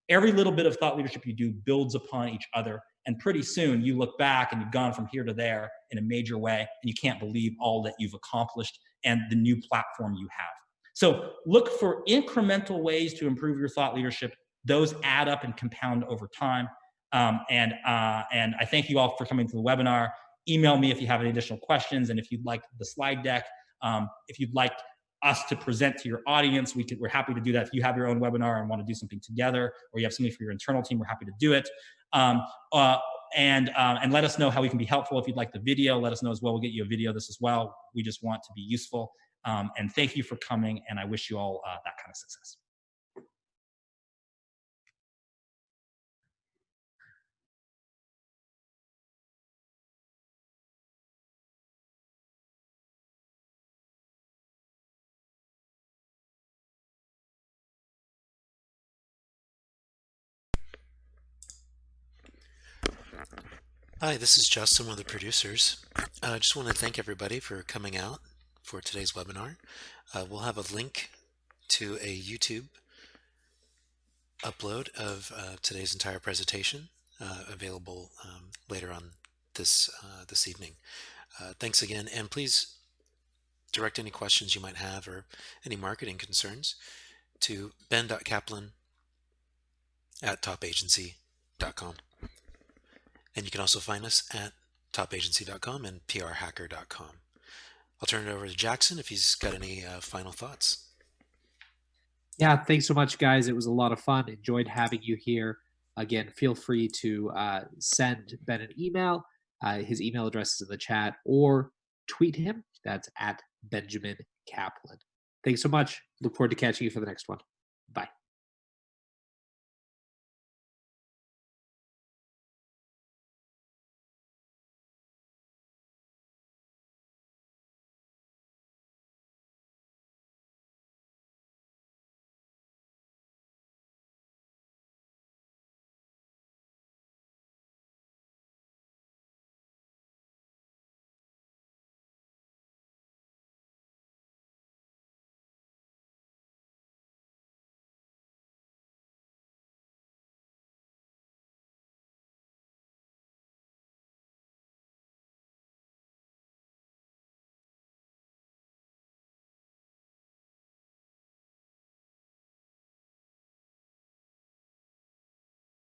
Every little bit of thought leadership you do builds upon each other, and pretty soon you look back and you've gone from here to there in a major way, and you can't believe all that you've accomplished and the new platform you have. So look for incremental ways to improve your thought leadership. Those add up and compound over time. And I thank you all for coming to the webinar. Email me if you have any additional questions, and if you'd like the slide deck, if you'd like us to present to your audience, we're happy to do that. If you have your own webinar and want to do something together, or you have something for your internal team, we're happy to do it. And let us know how we can be helpful. If you'd like the video, let us know as well. We'll get you a video of this as well. We just want to be useful. And thank you for coming, and I wish you all that kind of success. Hi, this is Justin, one of the producers. I just want to thank everybody for coming out for today's webinar. We'll have a link to a YouTube upload of today's entire presentation available later on this evening. Thanks again, and please direct any questions you might have or any marketing concerns to ben.kaplan@topagency.com. And you can also find us at topagency.com and prhacker.com. I'll turn it over to Jackson if he's got any final thoughts. Yeah, thanks so much, guys. It was a lot of fun. Enjoyed having you here. Again, feel free to send Ben an email. His email address is in the chat, or tweet him. That's at Benjamin Kaplan. Thanks so much. Look forward to catching you for the next one.